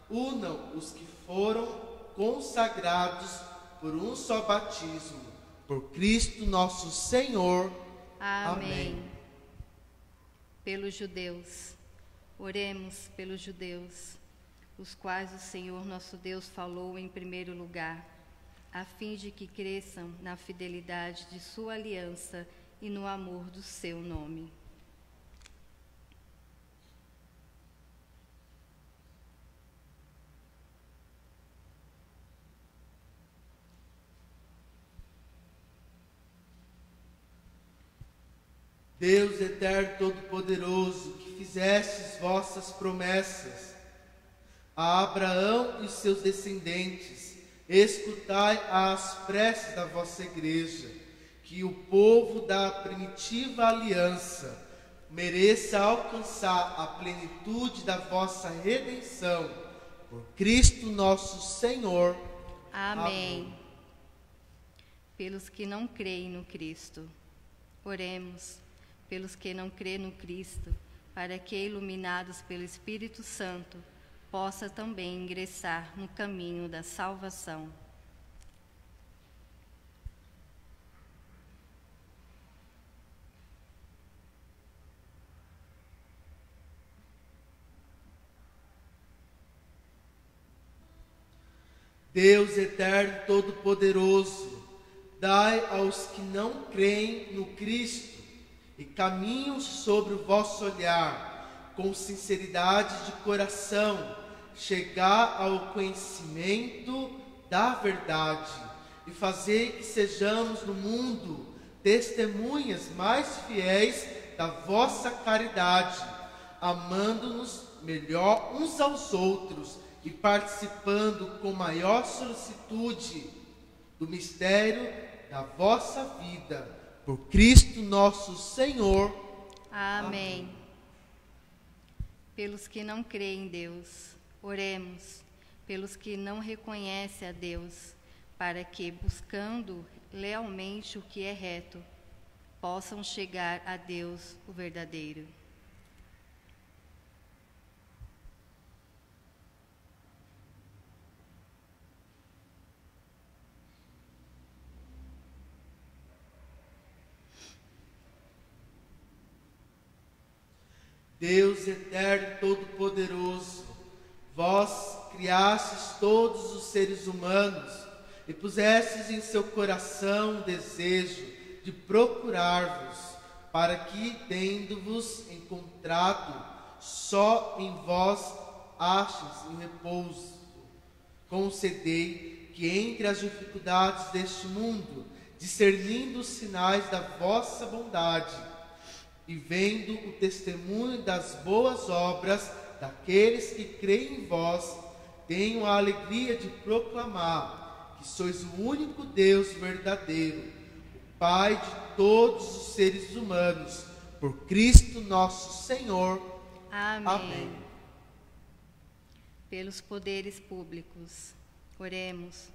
unam os que foram consagrados por um só batismo, por Cristo nosso Senhor. Amém. Pelos judeus, oremos pelos judeus, os quais o Senhor nosso Deus falou em primeiro lugar, a fim de que cresçam na fidelidade de sua aliança e no amor do seu nome. Deus eterno todo-poderoso, que fizestes vossas promessas a Abraão e seus descendentes, escutai as preces da vossa igreja, que o povo da primitiva aliança mereça alcançar a plenitude da vossa redenção, por Cristo nosso Senhor. Amém. Pelos que não creem no Cristo, oremos. Pelos que não crêem no Cristo, para que, iluminados pelo Espírito Santo, possa também ingressar no caminho da salvação. Deus eterno todo-poderoso, dai aos que não creem no Cristo e caminham sobre o vosso olhar, com sinceridade de coração, chegar ao conhecimento da verdade, e fazer que sejamos no mundo testemunhas mais fiéis da vossa caridade, amando-nos melhor uns aos outros e participando com maior solicitude do mistério da vossa vida. Por Cristo nosso Senhor. Amém. Pelos que não creem em Deus, oremos. Pelos que não reconhecem a Deus, para que, buscando lealmente o que é reto, possam chegar a Deus, o verdadeiro. Deus eterno todo-poderoso, vós criastes todos os seres humanos e pusestes em seu coração o desejo de procurar-vos, para que, tendo-vos encontrado, só em vós acheis o repouso. Concedei que entre as dificuldades deste mundo, discernindo os sinais da vossa bondade, e vendo o testemunho das boas obras daqueles que creem em vós, tenho a alegria de proclamar que sois o único Deus verdadeiro, o Pai de todos os seres humanos, por Cristo nosso Senhor. Amém. Amém. Pelos poderes públicos, oremos.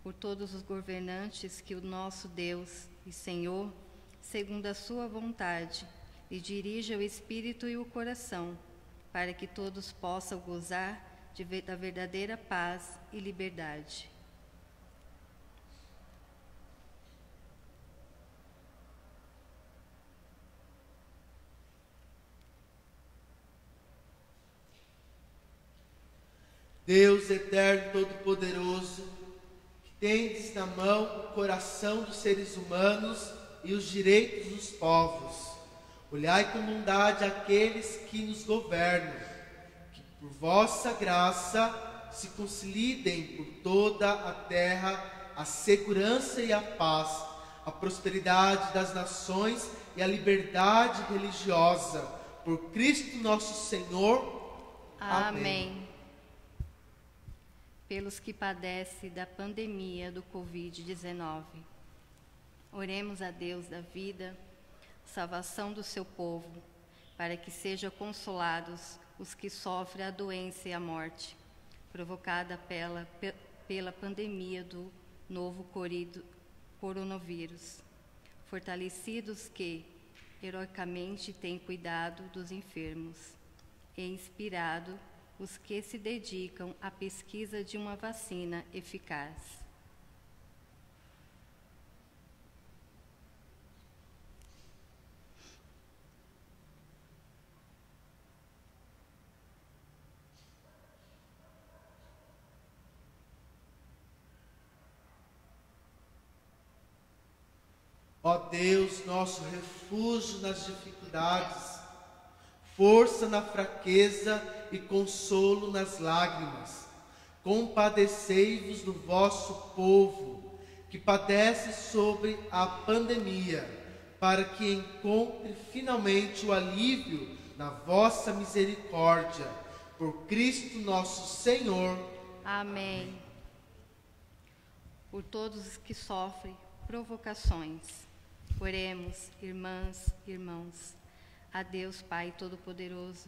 Por todos os governantes que o nosso Deus e Senhor, segundo a sua vontade, e dirija o espírito e o coração, para que todos possam gozar da verdadeira paz e liberdade. Deus eterno todo-poderoso, que tendes na mão o coração dos seres humanos e os direitos dos povos, olhai com bondade aqueles que nos governam, que por vossa graça se consolidem por toda a terra a segurança e a paz, a prosperidade das nações e a liberdade religiosa. Por Cristo nosso Senhor. Amém. Pelos que padecem da pandemia do Covid-19, oremos a Deus da vida, salvação do seu povo, para que sejam consolados os que sofrem a doença e a morte, provocada pela pandemia do novo coronavírus. Fortalecidos que, heroicamente, têm cuidado dos enfermos, e inspirado os que se dedicam à pesquisa de uma vacina eficaz. Ó Deus, nosso refúgio nas dificuldades, força na fraqueza e consolo nas lágrimas, compadecei-vos do vosso povo, que padece sobre a pandemia, para que encontre finalmente o alívio na vossa misericórdia. Por Cristo nosso Senhor. Amém. Por todos os que sofrem provocações, oremos, irmãs, irmãos, a Deus Pai Todo-Poderoso,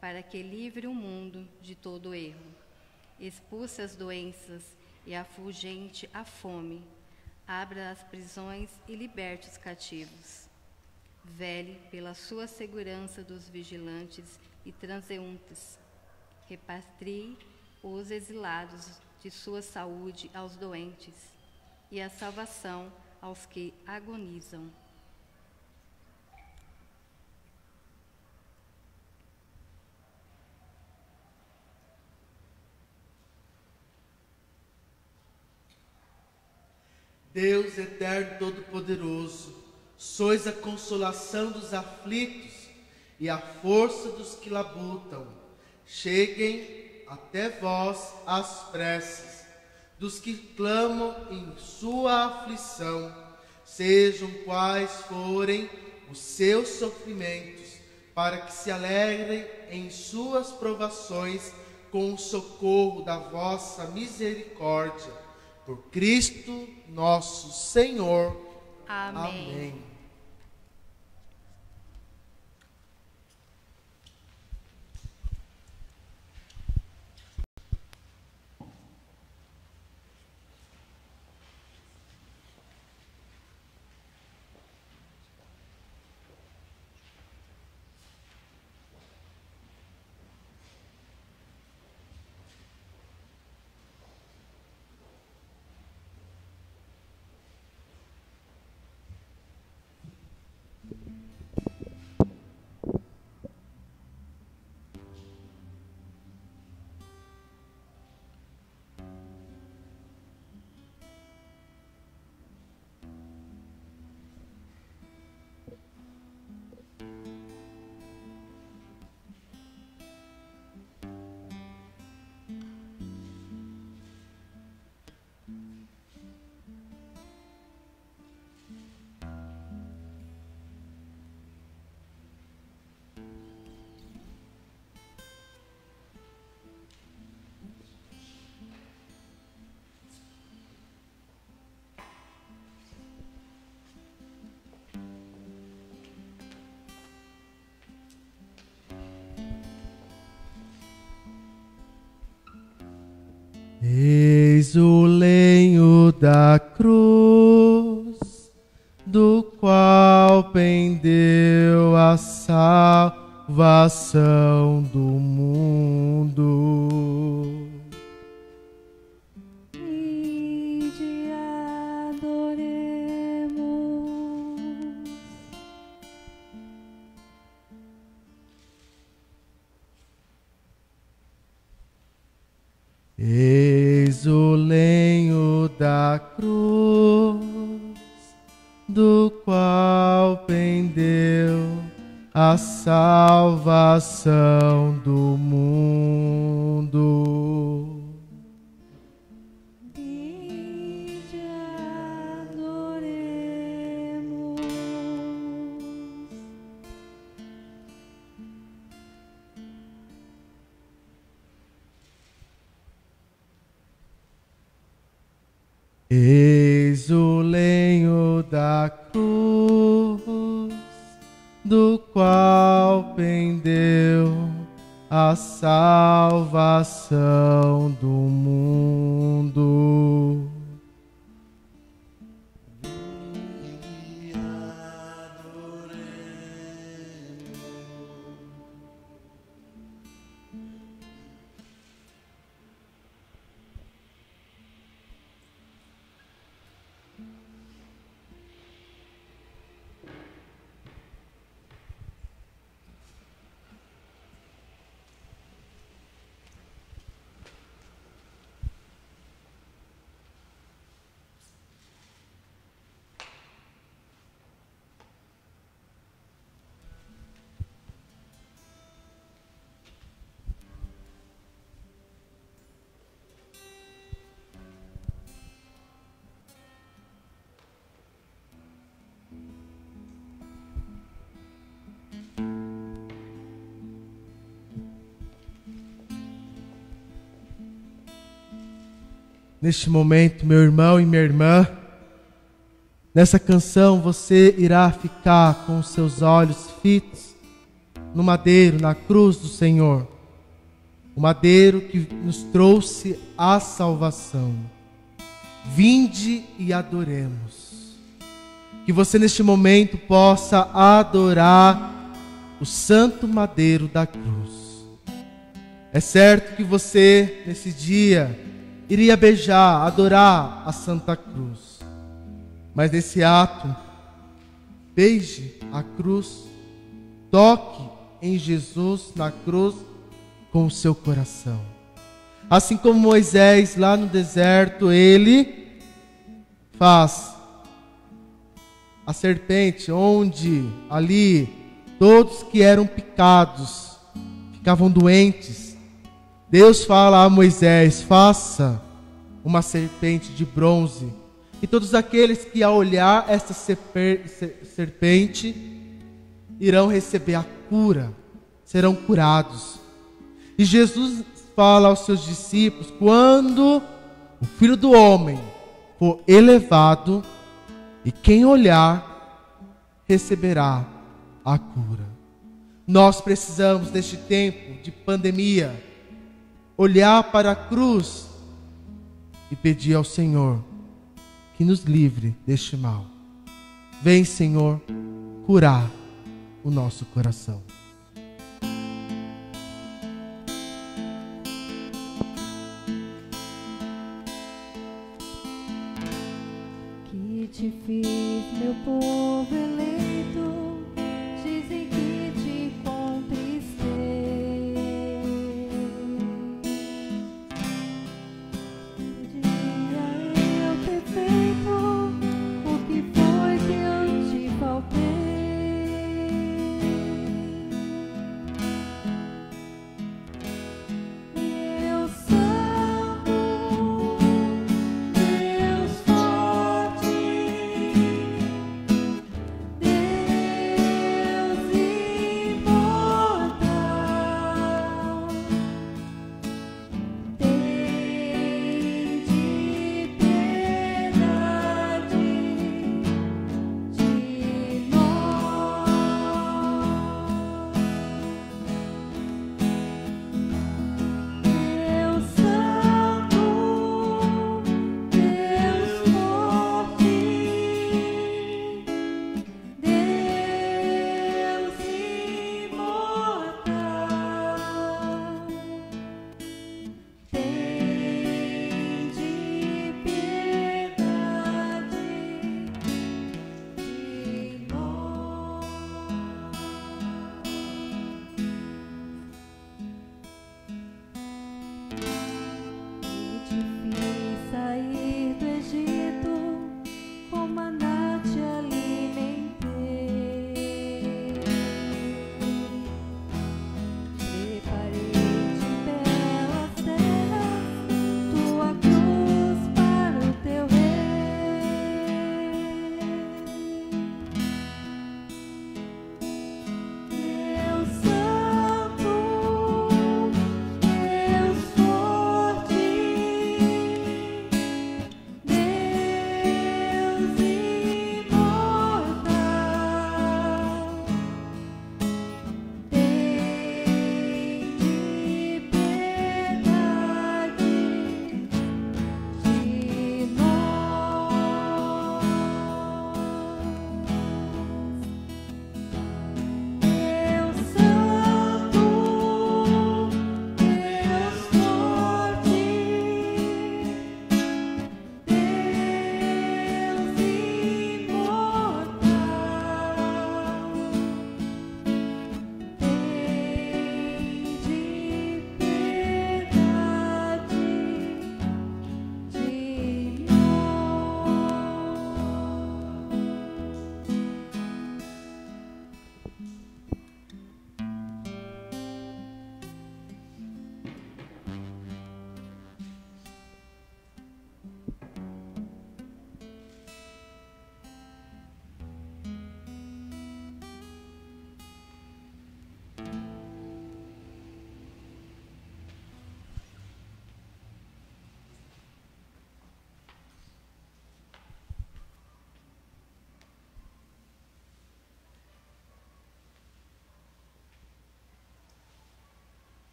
para que livre o mundo de todo erro, expulse as doenças e afugente a fome, abra as prisões e liberte os cativos. Vele pela sua segurança dos vigilantes e transeuntes. Repatrie os exilados de sua saúde aos doentes e a salvação aos que agonizam. Deus eterno todo-poderoso, sois a consolação dos aflitos e a força dos que labutam. Cheguem até vós as preces dos que clamam em sua aflição, sejam quais forem os seus sofrimentos, para que se alegrem em suas provações com o socorro da vossa misericórdia. Por Cristo nosso Senhor. Amém. Amém. Eis o lenho da cruz, do qual pendeu a salvação do mundo. Ide adoremos. Eis o lenho da cruz, do qual pendeu a salvação do mundo. Ide adoremos. Eis o lenho da cruz, do qual pendeu a salvação do mundo. neste momento, meu irmão e minha irmã, nessa canção você irá ficar com os seus olhos fitos no madeiro, na cruz do Senhor. O madeiro que nos trouxe a salvação. Vinde e adoremos. Que você neste momento possa adorar o santo madeiro da cruz. É certo que você nesse dia iria beijar, adorar a Santa Cruz. Mas nesse ato, beije a cruz, toque em Jesus na cruz com o seu coração. Assim como Moisés lá no deserto, ele faz a serpente, onde ali todos que eram picados ficavam doentes. Deus fala a Moisés: faça uma serpente de bronze, e todos aqueles que ao olhar esta serpente irão receber a cura, serão curados. E Jesus fala aos seus discípulos: quando o Filho do Homem for elevado, e quem olhar receberá a cura. Nós precisamos, neste tempo de pandemia, olhar para a cruz e pedir ao Senhor que nos livre deste mal. Vem, Senhor, curar o nosso coração. Que te fiz, meu povo eleito, dizem que te contristei. Podia eu ter feito o que foi que eu te faltei. Meu santo, Deus forte, Deus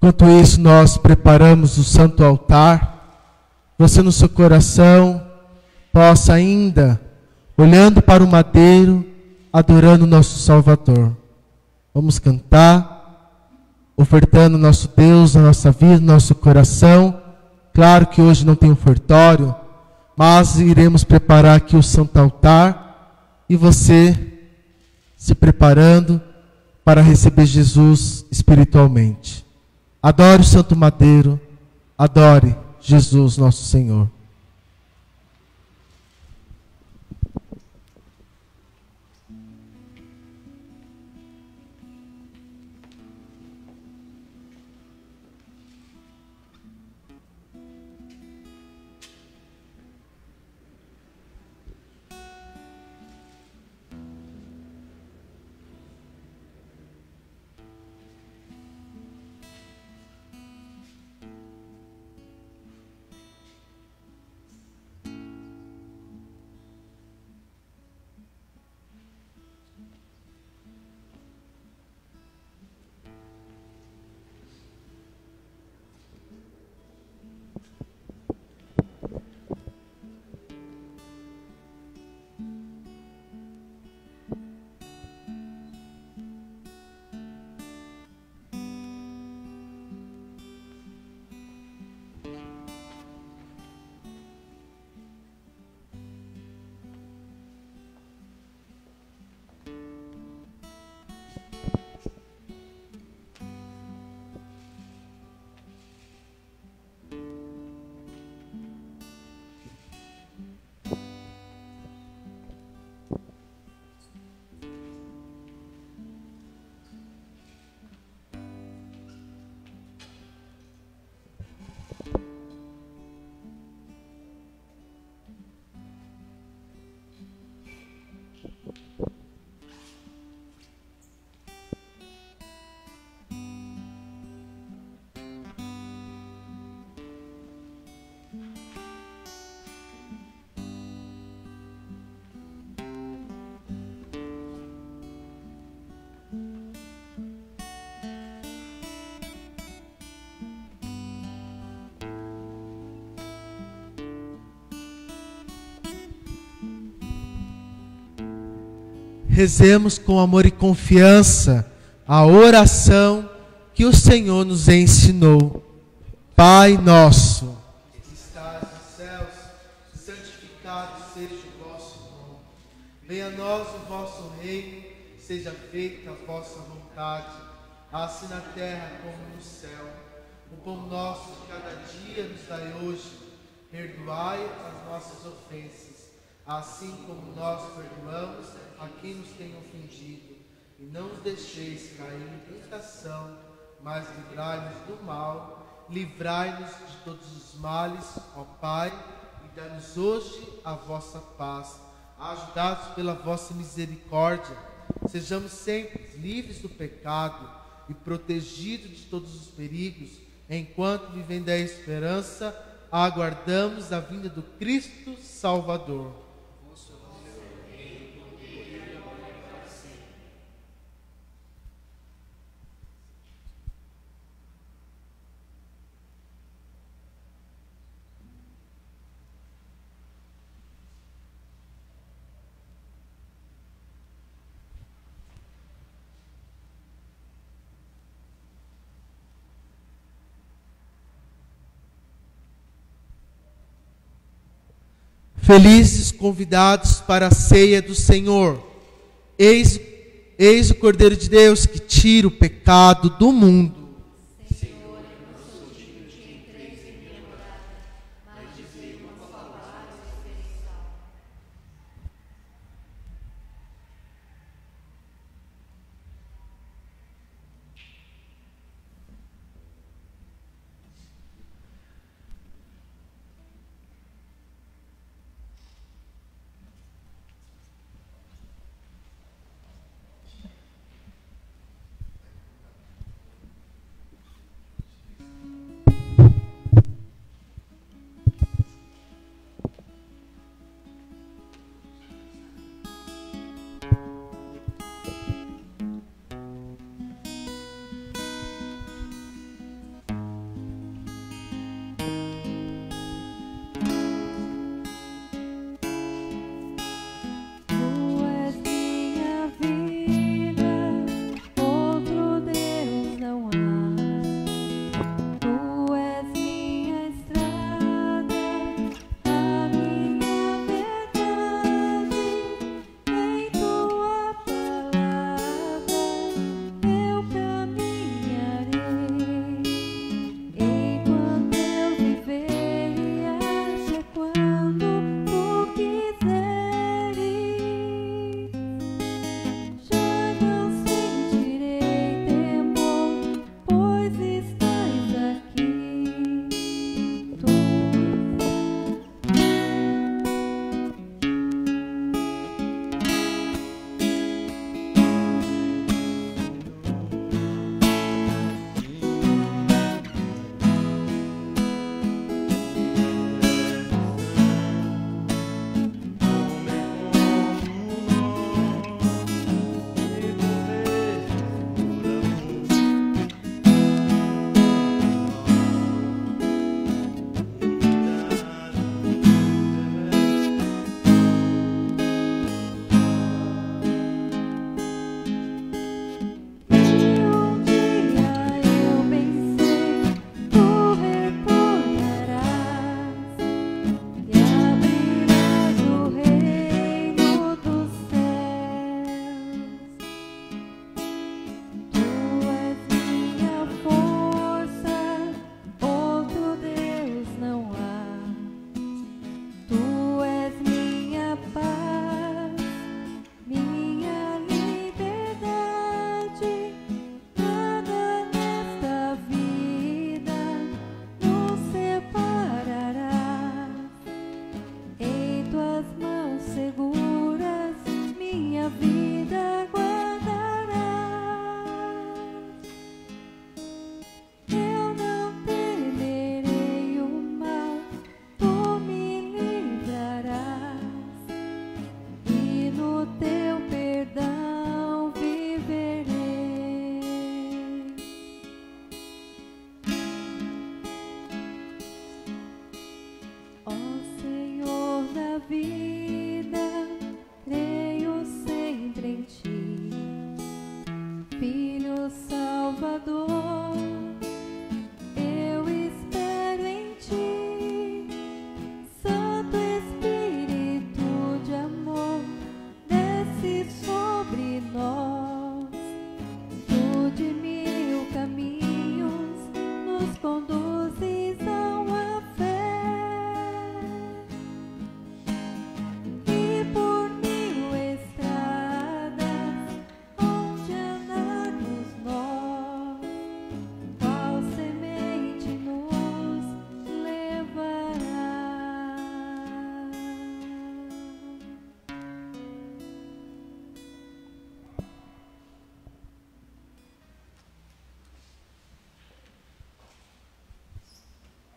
Enquanto isso, nós preparamos o santo altar. Você no seu coração possa ainda, olhando para o madeiro, adorando o nosso Salvador. Vamos cantar, ofertando nosso Deus, a nossa vida, nosso coração. Claro que hoje não tem ofertório, mas iremos preparar aqui o santo altar e você se preparando para receber Jesus espiritualmente. Adore o santo madeiro, adore Jesus nosso Senhor. Rezemos com amor e confiança a oração que o Senhor nos ensinou. Pai nosso, que estás nos céus, santificado seja o vosso nome. Venha a nós o vosso reino, seja feita a vossa vontade, assim na terra como no céu. O pão nosso de cada dia nos dai hoje. Perdoai as nossas ofensas, assim como nós perdoamos a quem nos tem ofendido. E não nos deixeis cair em tentação, mas livrai-nos do mal. Livrai-nos de todos os males, ó Pai, e dai-nos hoje a vossa paz. Ajudados pela vossa misericórdia, sejamos sempre livres do pecado e protegidos de todos os perigos, enquanto, vivendo a esperança, aguardamos a vinda do Cristo Salvador. Felizes convidados para a ceia do Senhor. Eis o Cordeiro de Deus que tira o pecado do mundo. Senhor, eu não sou digno de que entreis em minha morada, mas dizei uma palavra e serei salvo.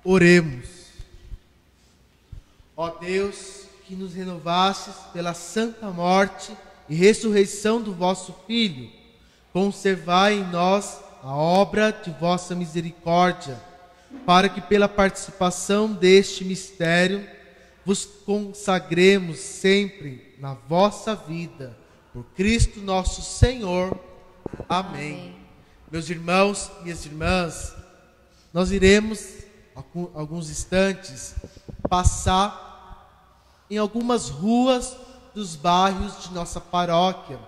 Oremos. Ó Deus, que nos renovastes pela santa morte e ressurreição do vosso Filho, conservai em nós a obra de vossa misericórdia, para que pela participação deste mistério vos consagremos sempre na vossa vida. Por Cristo nosso Senhor. Amém. Meus irmãos, minhas irmãs, nós iremos, alguns instantes, passar em algumas ruas dos bairros de nossa paróquia.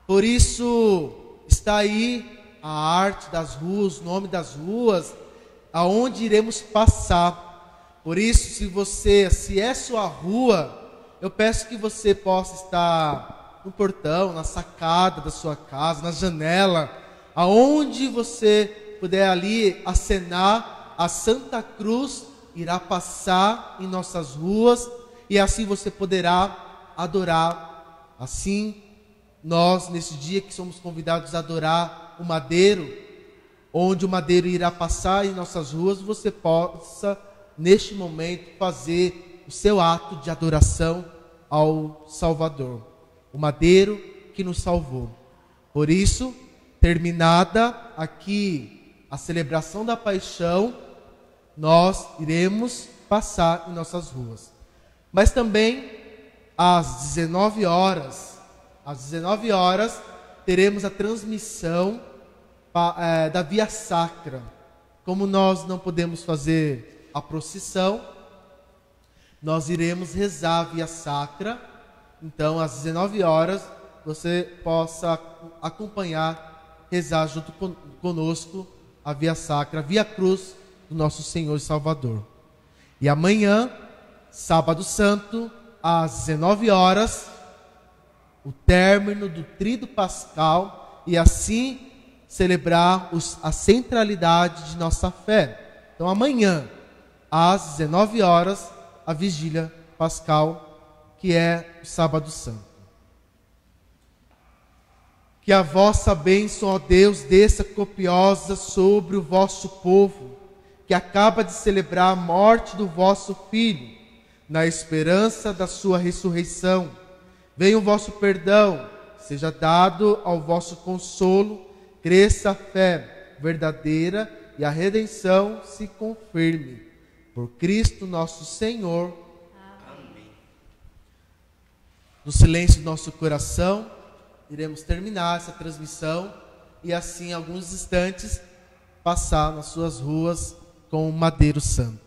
Por isso está aí a arte das ruas, o nome das ruas, aonde iremos passar. Por isso, se é sua rua, eu peço que você possa estar no portão, na sacada da sua casa, na janela, aonde você puder ali acenar, a Santa Cruz irá passar em nossas ruas e assim você poderá adorar. Assim, nós, nesse dia que somos convidados a adorar o madeiro, onde o madeiro irá passar em nossas ruas, você possa, neste momento, fazer o seu ato de adoração ao Salvador, o madeiro que nos salvou. Por isso, terminada aqui a celebração da paixão, nós iremos passar em nossas ruas. Mas também, às 19 horas, teremos a transmissão da Via Sacra. Como nós não podemos fazer a procissão, nós iremos rezar a Via Sacra. Então, às 19 horas, você possa acompanhar, rezar junto conosco a Via Sacra, a Via Cruz do nosso Senhor e Salvador. E amanhã, sábado santo, às 19 horas, o término do Tríduo Pascal, e assim celebrar a centralidade de nossa fé. Então amanhã, às 19 horas, a Vigília Pascal, que é o sábado santo. Que a vossa bênção, ó Deus, desça copiosa sobre o vosso povo, que acaba de celebrar a morte do vosso Filho, na esperança da sua ressurreição. Venha o vosso perdão, seja dado ao vosso consolo, cresça a fé verdadeira e a redenção se confirme. Por Cristo nosso Senhor. Amém. No silêncio do nosso coração, iremos terminar essa transmissão e assim, em alguns instantes, passar nas suas ruas com o Madeiro Santo.